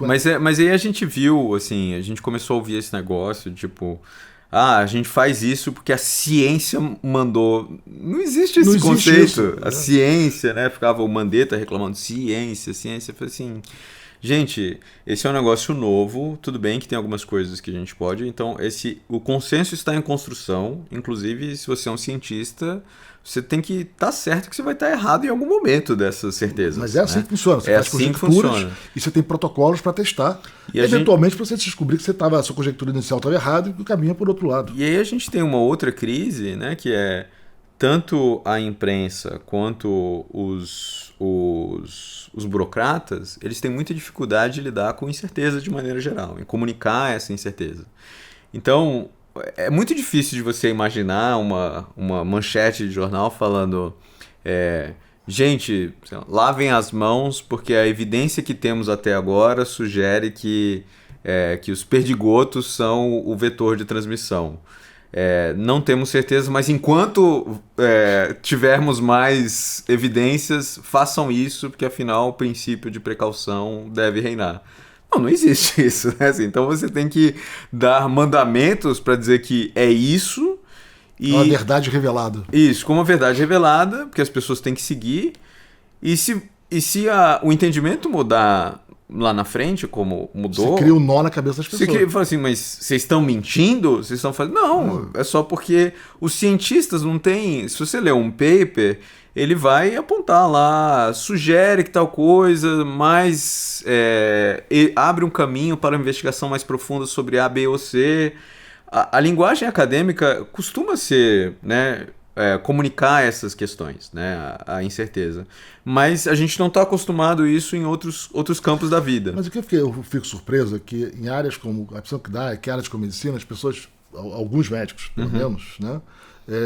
Mas aí a gente viu, assim, a gente começou a ouvir esse negócio, tipo, a gente faz isso porque a ciência mandou. Não existe esse conceito. Isso, a ciência, né? Ficava o Mandetta reclamando, ciência, foi assim. Gente, esse é um negócio novo, tudo bem que tem algumas coisas que a gente pode, então o consenso está em construção, inclusive se você é um cientista, você tem que estar certo que você vai estar errado em algum momento dessas certezas. Mas é assim que funciona, você faz conjecturas e você tem protocolos para testar, e eventualmente para você descobrir que a sua conjectura inicial estava errada e o caminho é por outro lado. E aí a gente tem uma outra crise, né, que é tanto a imprensa quanto os burocratas, eles têm muita dificuldade de lidar com incerteza de maneira geral, em comunicar essa incerteza. Então, é muito difícil de você imaginar uma manchete de jornal falando gente, lavem as mãos porque a evidência que temos até agora sugere que os perdigotos são o vetor de transmissão. Não temos certeza, mas enquanto tivermos mais evidências, façam isso, porque afinal o princípio de precaução deve reinar. Não existe isso, né? Assim, então você tem que dar mandamentos para dizer que é isso. Uma verdade revelada. Isso, como uma verdade revelada, porque as pessoas têm que seguir. E se o entendimento mudar lá na frente, como mudou... Você cria um nó na cabeça das pessoas. Você fala assim, mas vocês estão mentindo? Vocês estão fazendo... Não, é só porque os cientistas não têm... Se você ler um paper, ele vai apontar lá, sugere que tal coisa, mas abre um caminho para uma investigação mais profunda sobre A, B ou C. A linguagem acadêmica costuma ser, né, comunicar essas questões, né, a incerteza. Mas a gente não está acostumado a isso em outros campos da vida. Mas o que eu fico surpreso é que em áreas como... A impressão que dá é que áreas como medicina, as pessoas, alguns médicos, pelo menos, né,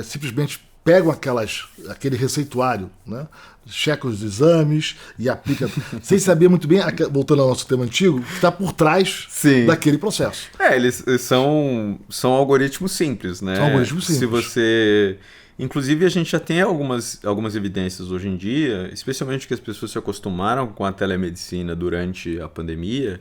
simplesmente pegam aquele receituário, né, checam os exames e aplicam, sem saber muito bem, voltando ao nosso tema antigo, o que está por trás daquele processo. Eles são algoritmos simples, né? São algoritmos simples. Se você... Inclusive, a gente já tem algumas evidências hoje em dia, especialmente que as pessoas se acostumaram com a telemedicina durante a pandemia.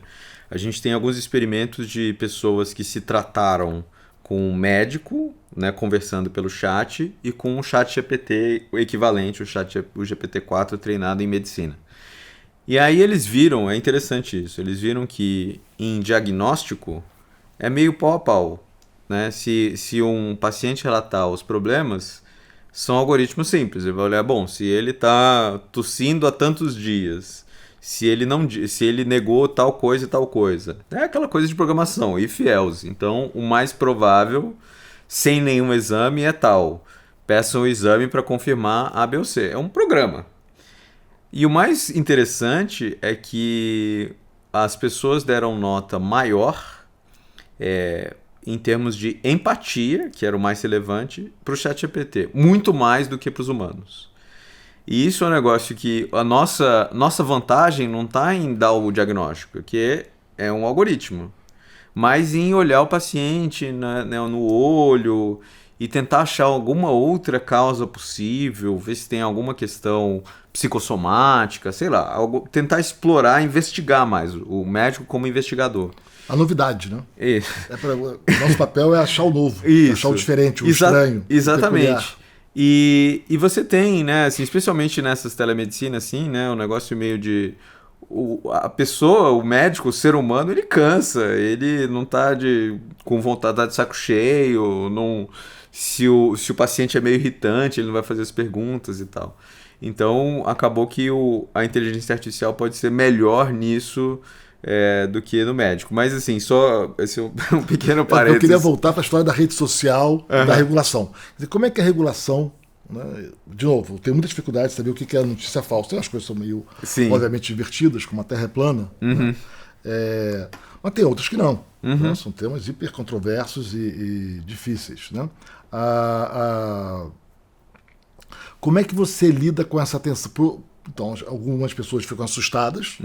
A gente tem alguns experimentos de pessoas que se trataram com um médico, né, conversando pelo chat, e com um chat GPT equivalente, o GPT-4 treinado em medicina. E aí eles viram, é interessante isso, eles viram que em diagnóstico é meio pau a pau. Né? Se um paciente relatar os problemas, são algoritmos simples. Ele vai olhar, se ele está tossindo há tantos dias, se ele negou tal coisa e tal coisa. É aquela coisa de programação, if else. Então, o mais provável, sem nenhum exame, é tal. Peçam o exame para confirmar A, B ou C. É um programa. E o mais interessante é que as pessoas deram nota maior em termos de empatia, que era o mais relevante, para o ChatGPT. Muito mais do que para os humanos. E isso é um negócio que a nossa vantagem não está em dar o diagnóstico, que é um algoritmo, mas em olhar o paciente, né, no olho e tentar achar alguma outra causa possível, ver se tem alguma questão psicossomática, sei lá, tentar explorar, investigar mais, o médico como investigador. A novidade, né? Isso. Nosso papel é achar o novo, achar o diferente, o estranho. Exatamente. E você tem, né, assim, especialmente nessas telemedicinas, assim, né, um negócio meio de... a pessoa, o médico, o ser humano, ele cansa, ele não tá com vontade, tá de saco cheio, não, se o paciente é meio irritante, ele não vai fazer as perguntas e tal. Então, acabou que a inteligência artificial pode ser melhor nisso do que no médico. Mas, assim, só esse é um pequeno parênteses. Eu queria voltar para a história da rede social e da regulação. Quer dizer, como é que a regulação... Né? De novo, eu tenho muita dificuldade de saber o que é notícia falsa. Tem umas coisas que são meio, obviamente, divertidas, como a Terra é plana. Né? Mas tem outras que não. Né? São temas hiper controversos e difíceis. Né? Como é que você lida com essa tensão? Então, algumas pessoas ficam assustadas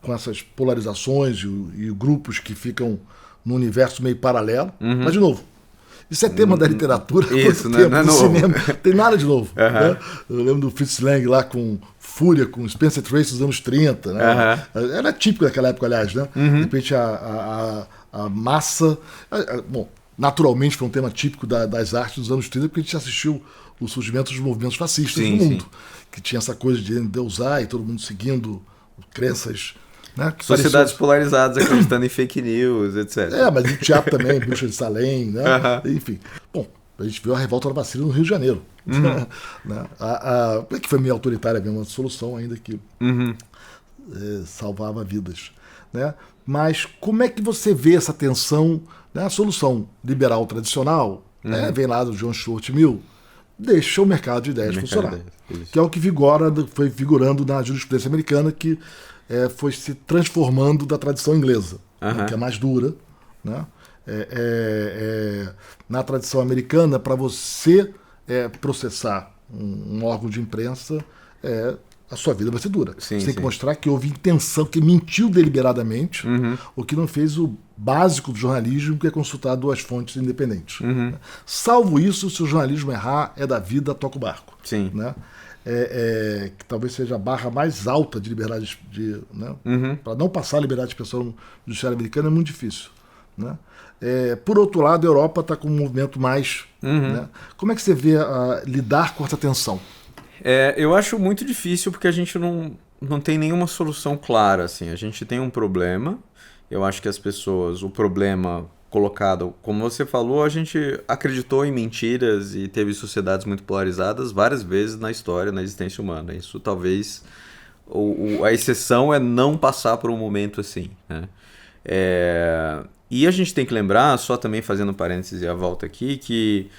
com essas polarizações e grupos que ficam num universo meio paralelo. Mas, de novo, isso é tema da literatura. Isso, não é do cinema. Tem nada de novo. Né? Eu lembro do Fritz Lang lá com Fúria, com Spencer Tracy dos anos 30. Né? Era típico daquela época, aliás. Né? De repente, a massa... Bom, naturalmente foi um tema típico das artes dos anos 30, porque a gente assistiu o surgimento dos movimentos fascistas no mundo. Que tinha essa coisa de endeusar e todo mundo seguindo crenças... Né, sociedades polarizadas, acreditando em fake news, etc. Mas o teatro também, Bruxa de Salem, né? Enfim. Bom, a gente viu a revolta da vacina no Rio de Janeiro. Né? Que foi meio autoritária mesmo, uma solução ainda que salvava vidas. Né? Mas como é que você vê essa tensão, né? A solução liberal tradicional, né? Vem lá do John Stuart Mill, deixa o mercado de ideias funcionar. Que é o que foi vigorando na jurisprudência americana, que foi se transformando da tradição inglesa, né, que é mais dura. Né? Na tradição americana, para você processar um órgão de imprensa, a sua vida vai ser dura. Você tem que mostrar que houve intenção, que mentiu deliberadamente, ou que não fez o básico do jornalismo, que é consultar duas fontes independentes. Salvo isso, se o jornalismo errar, é da vida, toca o barco. Né? Que talvez seja a barra mais alta de liberdade, né? Para não passar a liberdade de expressão no judiciário americano é muito difícil. Né? Por outro lado, a Europa está com um movimento mais... Né? Como é que você vê lidar com essa tensão? Eu acho muito difícil porque a gente não tem nenhuma solução clara. Assim. A gente tem um problema, eu acho que as pessoas, o problema colocado, como você falou, a gente acreditou em mentiras e teve sociedades muito polarizadas várias vezes na história, na existência humana. Isso talvez, a exceção é não passar por um momento assim. Né? E a gente tem que lembrar, só também fazendo parênteses e a volta aqui, que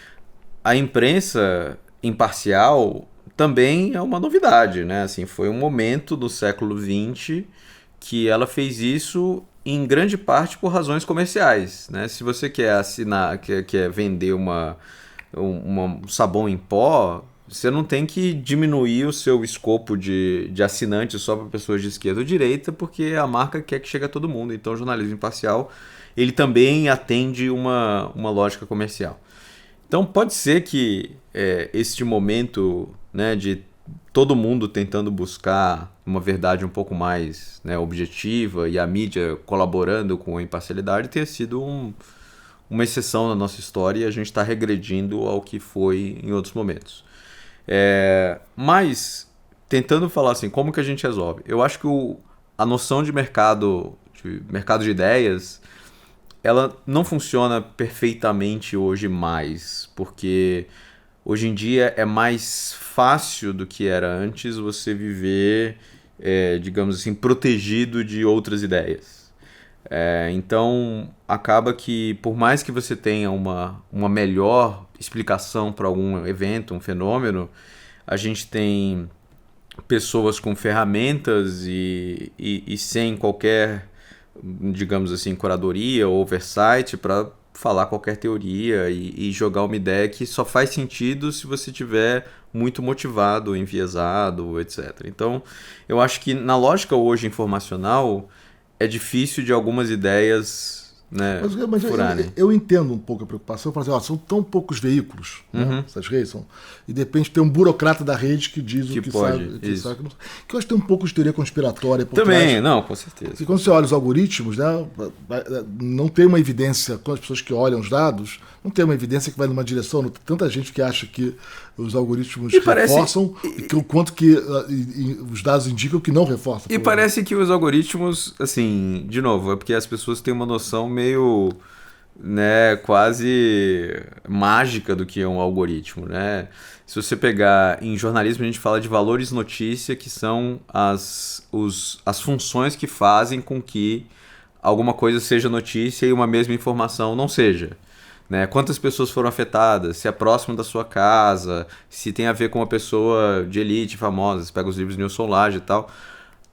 a imprensa imparcial também é uma novidade. Né? Assim, foi um momento do século XX que ela fez isso em grande parte por razões comerciais. Né? Se você quer assinar, quer vender um sabão em pó, você não tem que diminuir o seu escopo de assinantes só para pessoas de esquerda ou direita, porque a marca quer que chegue a todo mundo. Então o jornalismo imparcial ele também atende uma lógica comercial. Então pode ser que este momento, né, de todo mundo tentando buscar uma verdade um pouco mais, né, objetiva e a mídia colaborando com a imparcialidade tenha sido uma exceção na nossa história e a gente está regredindo ao que foi em outros momentos. Mas, tentando falar assim, como que a gente resolve? Eu acho que a noção de mercado de ideias, ela não funciona perfeitamente hoje mais, porque hoje em dia é mais fácil do que era antes você viver, digamos assim, protegido de outras ideias. Então, acaba que, por mais que você tenha uma melhor explicação para algum evento, um fenômeno, a gente tem pessoas com ferramentas e sem qualquer, digamos assim, curadoria ou oversight para falar qualquer teoria e jogar uma ideia que só faz sentido se você tiver muito motivado, enviesado, etc. Então, eu acho que na lógica hoje informacional é difícil de algumas ideias, né, Mas furarem. eu entendo um pouco a preocupação. Eu falo assim, ó, são tão poucos veículos, né, essas redes, e de repente tem um burocrata da rede que diz Que o que pode, sabe. Que, isso. sabe, que, não, que eu acho que tem um pouco de teoria conspiratória por Também, trás. não, com certeza. E quando você olha os algoritmos, né, não tem uma evidência, com as pessoas que olham os dados, não tem uma evidência que vai numa direção. Não tem tanta gente que acha que os algoritmos reforçam, o quanto que os dados indicam que não reforçam. E parece que os algoritmos, assim, de novo, é porque as pessoas têm uma noção meio, né, quase mágica do que é um algoritmo, né? Se você pegar em jornalismo, a gente fala de valores notícia, que são as funções que fazem com que alguma coisa seja notícia e uma mesma informação não seja. Né? Quantas pessoas foram afetadas, se é próximo da sua casa, se tem a ver com uma pessoa de elite famosa, você pega os livros de Nilson Laje e tal.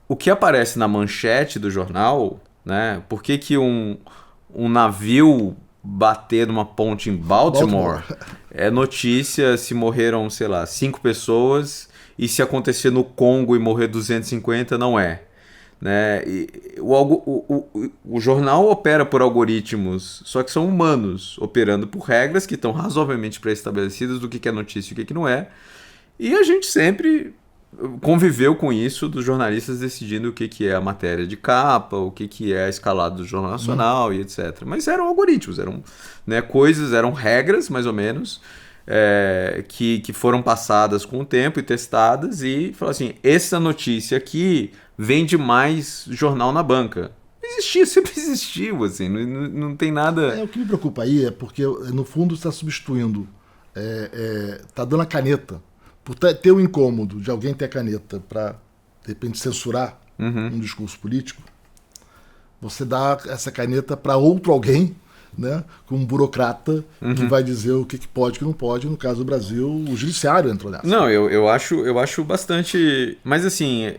O que aparece na manchete do jornal, né? Por que um navio bater numa ponte em Baltimore é notícia se morreram, sei lá, 5 pessoas, e se acontecer no Congo e morrer 250 não é. Né? E o jornal opera por algoritmos, só que são humanos, operando por regras que estão razoavelmente pré-estabelecidas do que é notícia e o que não é. E a gente sempre conviveu com isso, dos jornalistas decidindo o que é a matéria de capa, o que é a escalada do Jornal Nacional e etc. Mas eram algoritmos, eram, né, coisas, eram regras, mais ou menos, que foram passadas com o tempo e testadas, e falou assim, essa notícia aqui vende mais jornal na banca. Existia, sempre existiu, assim, não tem nada... O que me preocupa aí é porque, no fundo, está substituindo, está dando a caneta. Por ter o incômodo de alguém ter a caneta para, de repente, censurar um discurso político, você dá essa caneta para outro alguém, né, com um burocrata que vai dizer o que pode e o que não pode. No caso do Brasil, o judiciário entrou nessa. Não, eu acho bastante... Mas, assim,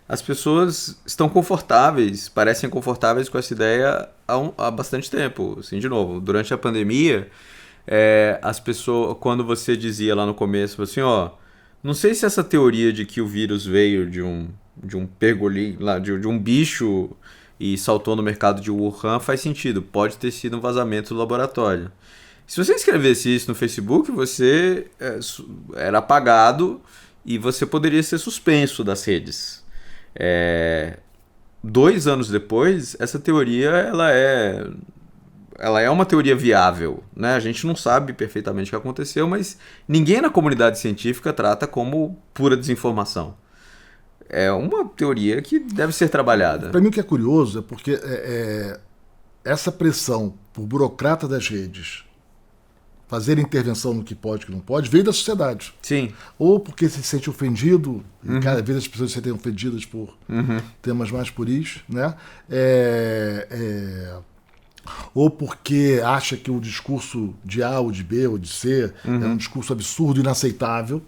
as pessoas estão confortáveis, parecem confortáveis com essa ideia há bastante tempo. Assim, de novo, durante a pandemia, as pessoas, quando você dizia lá no começo, assim, ó, não sei se essa teoria de que o vírus veio de um pergolim, lá, de um bicho e saltou no mercado de Wuhan faz sentido. Pode ter sido um vazamento do laboratório. Se você escrevesse isso no Facebook, você era apagado e você poderia ser suspenso das redes. 2 anos depois, essa teoria ela é uma teoria viável, né? A gente não sabe perfeitamente o que aconteceu, mas ninguém na comunidade científica trata como pura desinformação. É uma teoria que deve ser trabalhada. Para mim o que é curioso é porque essa pressão por burocrata das redes fazer intervenção no que pode e que não pode veio da sociedade. Sim. Ou porque se sente ofendido, e cada vez as pessoas se sentem ofendidas por temas mais puris, né? Ou porque acha que o discurso de A ou de B ou de C é um discurso absurdo e inaceitável,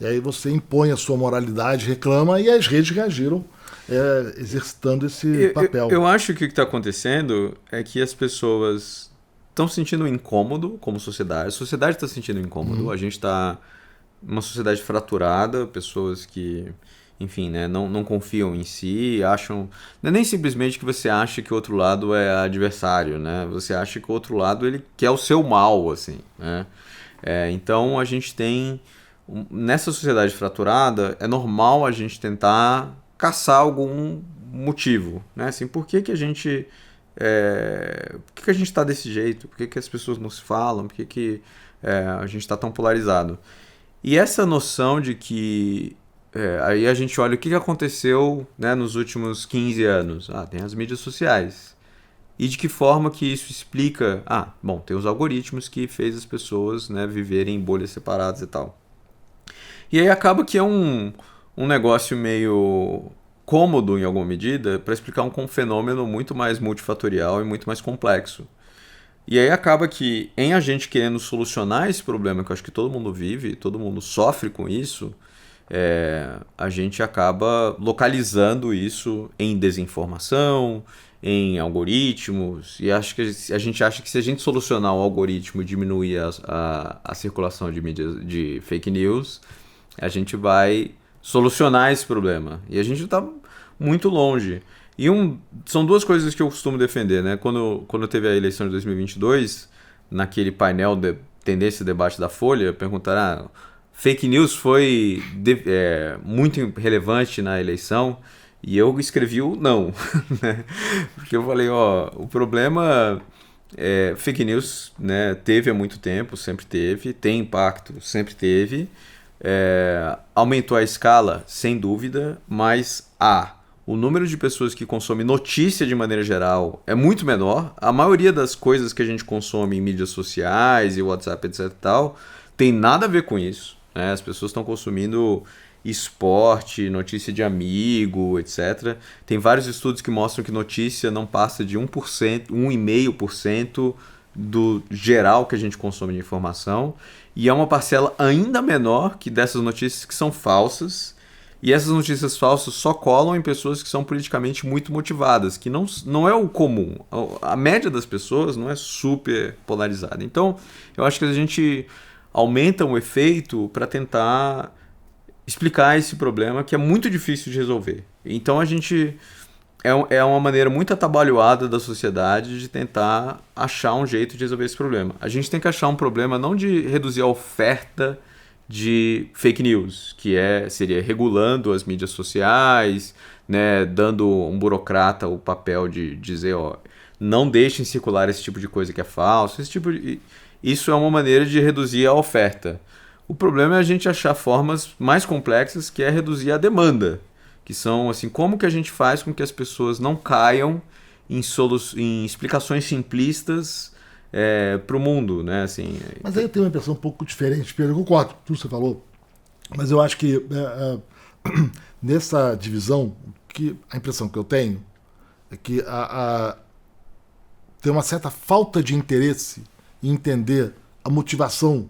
e aí você impõe a sua moralidade, reclama, e as redes reagiram exercitando esse papel. Eu acho que o que está acontecendo é que as pessoas estão sentindo incômodo como sociedade, a sociedade está sentindo incômodo, a gente está numa sociedade fraturada, pessoas que... enfim, né, não confiam em si, acham... Não é nem simplesmente que você acha que o outro lado é adversário, né? Você acha que o outro lado ele quer o seu mal, assim, né? Então a gente tem... Nessa sociedade fraturada, é normal a gente tentar caçar algum motivo, né? Assim, por que a gente... por que a gente está desse jeito? Por que as pessoas não se falam? Por que a gente está tão polarizado? E essa noção de que... aí a gente olha o que aconteceu, né, nos últimos 15 anos. Tem as mídias sociais. E de que forma que isso explica... bom, tem os algoritmos que fez as pessoas, né, viverem em bolhas separadas e tal. E aí acaba que é um negócio meio cômodo, em alguma medida, para explicar um fenômeno muito mais multifatorial e muito mais complexo. E aí acaba que, em a gente querendo solucionar esse problema, que eu acho que todo mundo vive, todo mundo sofre com isso... a gente acaba localizando isso em desinformação, em algoritmos, e acho que a gente acha que se a gente solucionar o algoritmo e diminuir a circulação de mídias de fake news, a gente vai solucionar esse problema. E a gente está muito longe. E são duas coisas que eu costumo defender, né? Quando teve a eleição de 2022, naquele painel de tendência e debate da Folha, perguntaram: fake news foi muito relevante na eleição? E eu escrevi o não, né? Porque eu falei, o problema fake news, né, teve há muito tempo, sempre teve, tem impacto, sempre teve, aumentou a escala, sem dúvida, mas o número de pessoas que consomem notícia de maneira geral é muito menor. A maioria das coisas que a gente consome em mídias sociais e WhatsApp, etc e tal, tem nada a ver com isso, né? As pessoas estão consumindo esporte, notícia de amigo, etc. Tem vários estudos que mostram que notícia não passa de 1%, 1,5% do geral que a gente consome de informação, e é uma parcela ainda menor que dessas notícias que são falsas, e essas notícias falsas só colam em pessoas que são politicamente muito motivadas, que não é o comum. A média das pessoas não é super polarizada. Então, eu acho que a gente aumenta o efeito para tentar explicar esse problema que é muito difícil de resolver. Então a gente é uma maneira muito atabalhoada da sociedade de tentar achar um jeito de resolver esse problema. A gente tem que achar um problema não de reduzir a oferta de fake news, que seria regulando as mídias sociais, né, dando um burocrata o papel de dizer, não deixem circular esse tipo de coisa que é falso, isso é uma maneira de reduzir a oferta. O problema é a gente achar formas mais complexas, que é reduzir a demanda, que são assim, como que a gente faz com que as pessoas não caiam em explicações simplistas para o mundo, né? Assim, mas aí eu tenho uma impressão um pouco diferente, Pedro. Eu concordo com tudo que você falou, mas eu acho que nessa divisão, a impressão que eu tenho é que tem uma certa falta de interesse em entender a motivação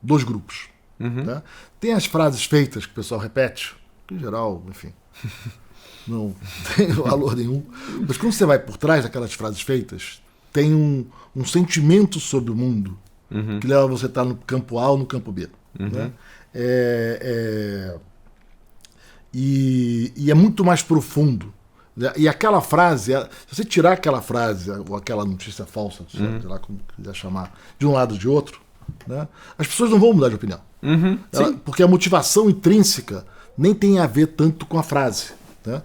dos grupos. Uhum. Tá? Tem as frases feitas que o pessoal repete, que em geral, enfim, não tem valor nenhum. Mas quando você vai por trás daquelas frases feitas, tem um sentimento sobre o mundo, uhum, que leva você a estar no campo A ou no campo B. uhum, Né? E é muito mais profundo. E aquela frase, se você tirar aquela frase, ou aquela notícia falsa, sei lá como quiser chamar, de um lado ou de outro, né, as pessoas não vão mudar de opinião. uhum, Porque a motivação intrínseca nem tem a ver tanto com a frase. Né?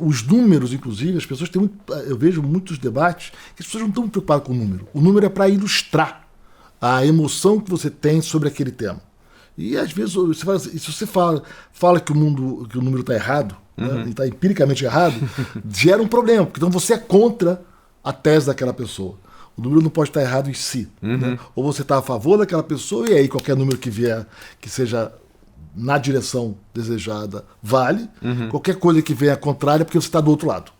Os números, inclusive, as pessoas têm eu vejo muitos debates que as pessoas não estão muito preocupadas com o número. O número é para ilustrar a emoção que você tem sobre aquele tema. E às vezes, se você fala que o número está errado, né, está empiricamente errado, gera um problema, porque então você é contra a tese daquela pessoa. O número não pode estar errado em si. Né? Ou você está a favor daquela pessoa, e aí qualquer número que vier, que seja na direção desejada, vale. Qualquer coisa que venha contrária, porque você está do outro lado.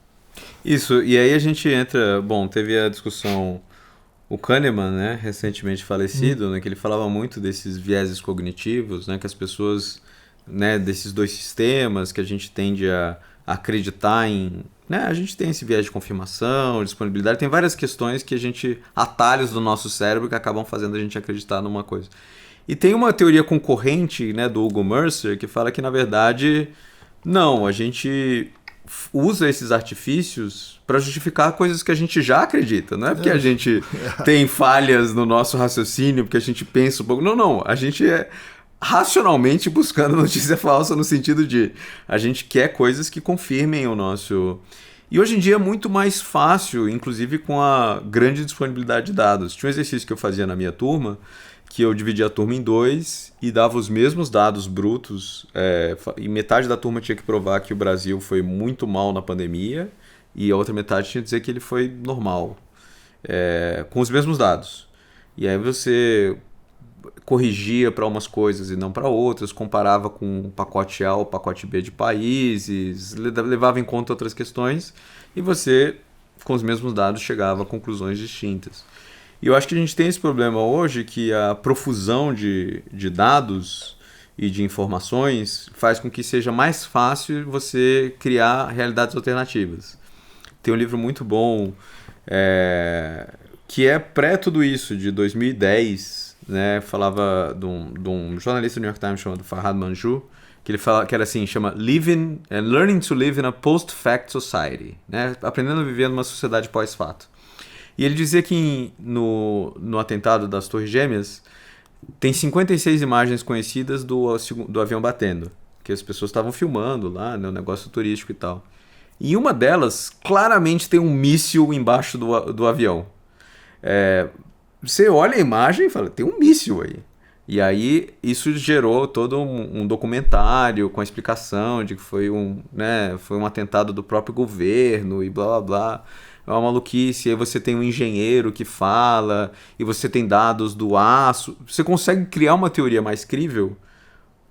Isso, e aí a gente entra... Bom, teve a discussão... O Kahneman, né, recentemente falecido, né, que ele falava muito desses vieses cognitivos, né, que as pessoas, né, desses dois sistemas, que a gente tende a acreditar em... Né, a gente tem esse viés de confirmação, disponibilidade, tem várias questões que atalhos do nosso cérebro que acabam fazendo a gente acreditar numa coisa. E tem uma teoria concorrente, né, do Hugo Mercer, que fala que, na verdade, não, a gente usa esses artifícios para justificar coisas que a gente já acredita. Não é porque a gente tem falhas no nosso raciocínio, porque a gente pensa um pouco. Não. A gente é racionalmente buscando notícia falsa no sentido de a gente quer coisas que confirmem o nosso... E hoje em dia é muito mais fácil, inclusive com a grande disponibilidade de dados. Tinha um exercício que eu fazia na minha turma, que eu dividia a turma em 2 e dava os mesmos dados brutos, e metade da turma tinha que provar que o Brasil foi muito mal na pandemia e a outra metade tinha que dizer que ele foi normal, com os mesmos dados. E aí você corrigia para umas coisas e não para outras, comparava com o pacote A ou o pacote B de países, levava em conta outras questões e você, com os mesmos dados, chegava a conclusões distintas. E eu acho que a gente tem esse problema hoje, que a profusão de dados e de informações faz com que seja mais fácil você criar realidades alternativas. tem um livro muito bom que é pré tudo isso, de 2010, né? Falava de um jornalista do New York Times chamado Farhad Manjoo, que ele fala que era assim, chama Learning to Live in a Post-Fact Society, né? Aprendendo a viver numa sociedade pós-fato. E ele dizia que no atentado das Torres Gêmeas tem 56 imagens conhecidas do avião batendo, que as pessoas estavam filmando lá, né, o negócio turístico e tal. E uma delas, claramente tem um míssil embaixo do avião. Você olha a imagem e fala, tem um míssil aí. E aí isso gerou todo um documentário com a explicação de que foi um atentado do próprio governo e blá blá blá. É uma maluquice. E aí você tem um engenheiro que fala, e você tem dados do aço. Você consegue criar uma teoria mais crível.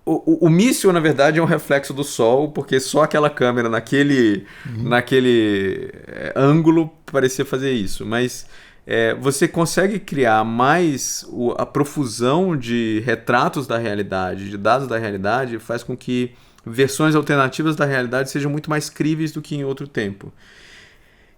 O míssil, na verdade, é um reflexo do Sol, porque só aquela câmera naquele ângulo parecia fazer isso. Mas você consegue criar mais a profusão de retratos da realidade, de dados da realidade, faz com que versões alternativas da realidade sejam muito mais críveis do que em outro tempo.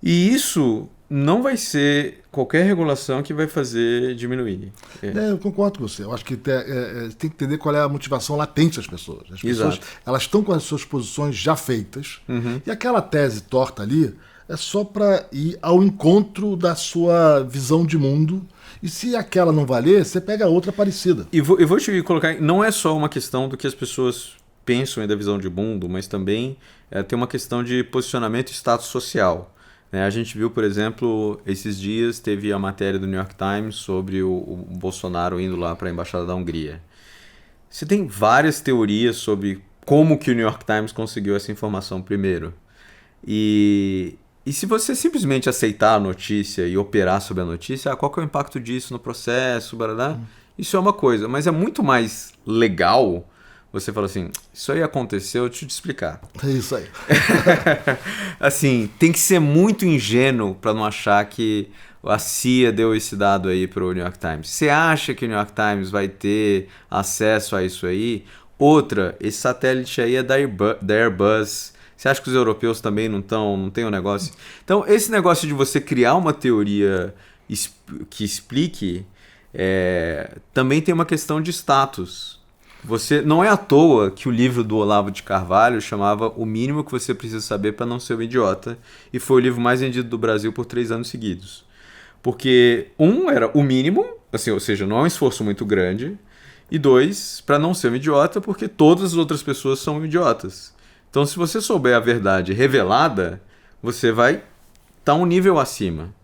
E isso não vai ser qualquer regulação que vai fazer diminuir. Eu concordo com você. Eu acho que tem que entender qual é a motivação latente das pessoas. As pessoas, elas estão com as suas posições já feitas, e aquela tese torta ali é só para ir ao encontro da sua visão de mundo. E se aquela não valer, você pega outra parecida. Eu vou te colocar, não é só uma questão do que as pessoas pensam da visão de mundo, mas também tem uma questão de posicionamento e status social. A gente viu, por exemplo, esses dias teve a matéria do New York Times sobre o Bolsonaro indo lá para a Embaixada da Hungria. Você tem várias teorias sobre como que o New York Times conseguiu essa informação primeiro. E se você simplesmente aceitar a notícia e operar sobre a notícia, qual que é o impacto disso no processo, barará? Isso é uma coisa, mas é muito mais legal você fala assim, isso aí aconteceu, deixa eu te explicar. É isso aí. Assim, tem que ser muito ingênuo para não achar que a CIA deu esse dado aí para o New York Times. Você acha que o New York Times vai ter acesso a isso aí? Outra, esse satélite aí é da Airbus. Você acha que os europeus também não tem um negócio? Então, esse negócio de você criar uma teoria que explique, também tem uma questão de status. Não é à toa que o livro do Olavo de Carvalho chamava O Mínimo que Você Precisa Saber para Não Ser um Idiota, e foi o livro mais vendido do Brasil por 3 anos seguidos. Porque, era o mínimo, assim, ou seja, não é um esforço muito grande, e 2, para não ser um idiota, porque todas as outras pessoas são idiotas. Então, se você souber a verdade revelada, você vai estar um nível acima.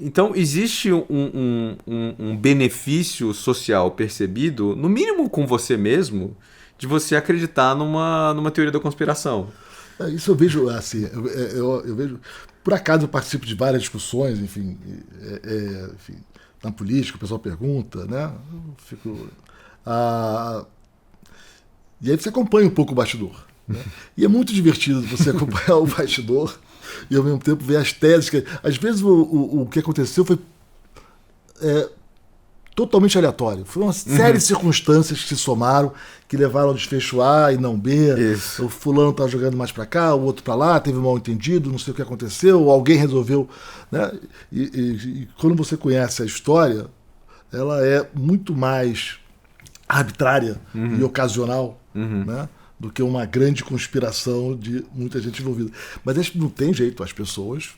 Então, existe um benefício social percebido, no mínimo com você mesmo, de você acreditar numa teoria da conspiração. Isso eu vejo assim, eu vejo. Por acaso eu participo de várias discussões, enfim, na política, o pessoal pergunta, né? E aí você acompanha um pouco o bastidor. Né? E é muito divertido você acompanhar o bastidor e ao mesmo tempo ver as teses. Às vezes o que aconteceu foi totalmente aleatório. Foi uma série de circunstâncias que se somaram, que levaram ao desfecho A e não B. Isso. O fulano estava jogando mais para cá, o outro para lá, teve um mal entendido, não sei o que aconteceu, alguém resolveu. Né? E quando você conhece a história, ela é muito mais arbitrária e ocasional, né? Do que uma grande conspiração de muita gente envolvida. Mas não tem jeito, as pessoas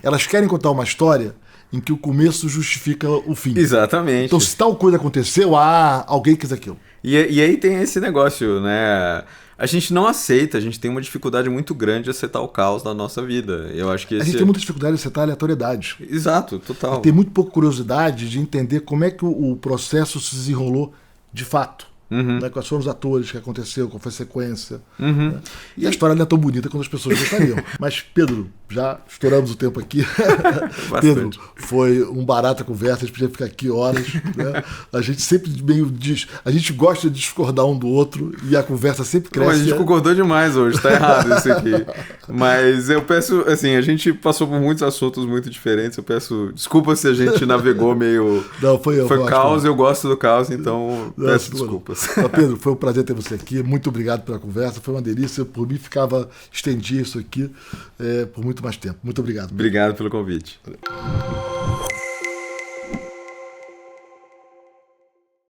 elas querem contar uma história em que o começo justifica o fim. Exatamente. Então, se tal coisa aconteceu, alguém quis aquilo. E aí tem esse negócio, né? A gente não aceita, a gente tem uma dificuldade muito grande de aceitar o caos na nossa vida. Eu acho que a gente tem muita dificuldade de aceitar a aleatoriedade. Exato, total. Tem muito pouca curiosidade de entender como é que o processo se desenrolou de fato. Né? Quais foram os atores que aconteceu, qual foi a sequência. Né? E a história não é tão bonita quanto as pessoas gostariam. Mas, Pedro, já estouramos o tempo aqui. Pedro, foi um barato a conversa, a gente podia ficar aqui horas. Né? A gente sempre a gente gosta de discordar um do outro e a conversa sempre cresce. Mas a gente concordou demais hoje, tá errado isso aqui. Mas eu peço, assim, a gente passou por muitos assuntos muito diferentes. Eu peço desculpa se a gente navegou meio. Não, foi caos, eu gosto do caos, então peço desculpas. Pedro, foi um prazer ter você aqui. Muito obrigado pela conversa. Foi uma delícia. Por mim, estendia isso aqui por muito muito mais tempo. Muito obrigado. Obrigado pelo convite. Valeu.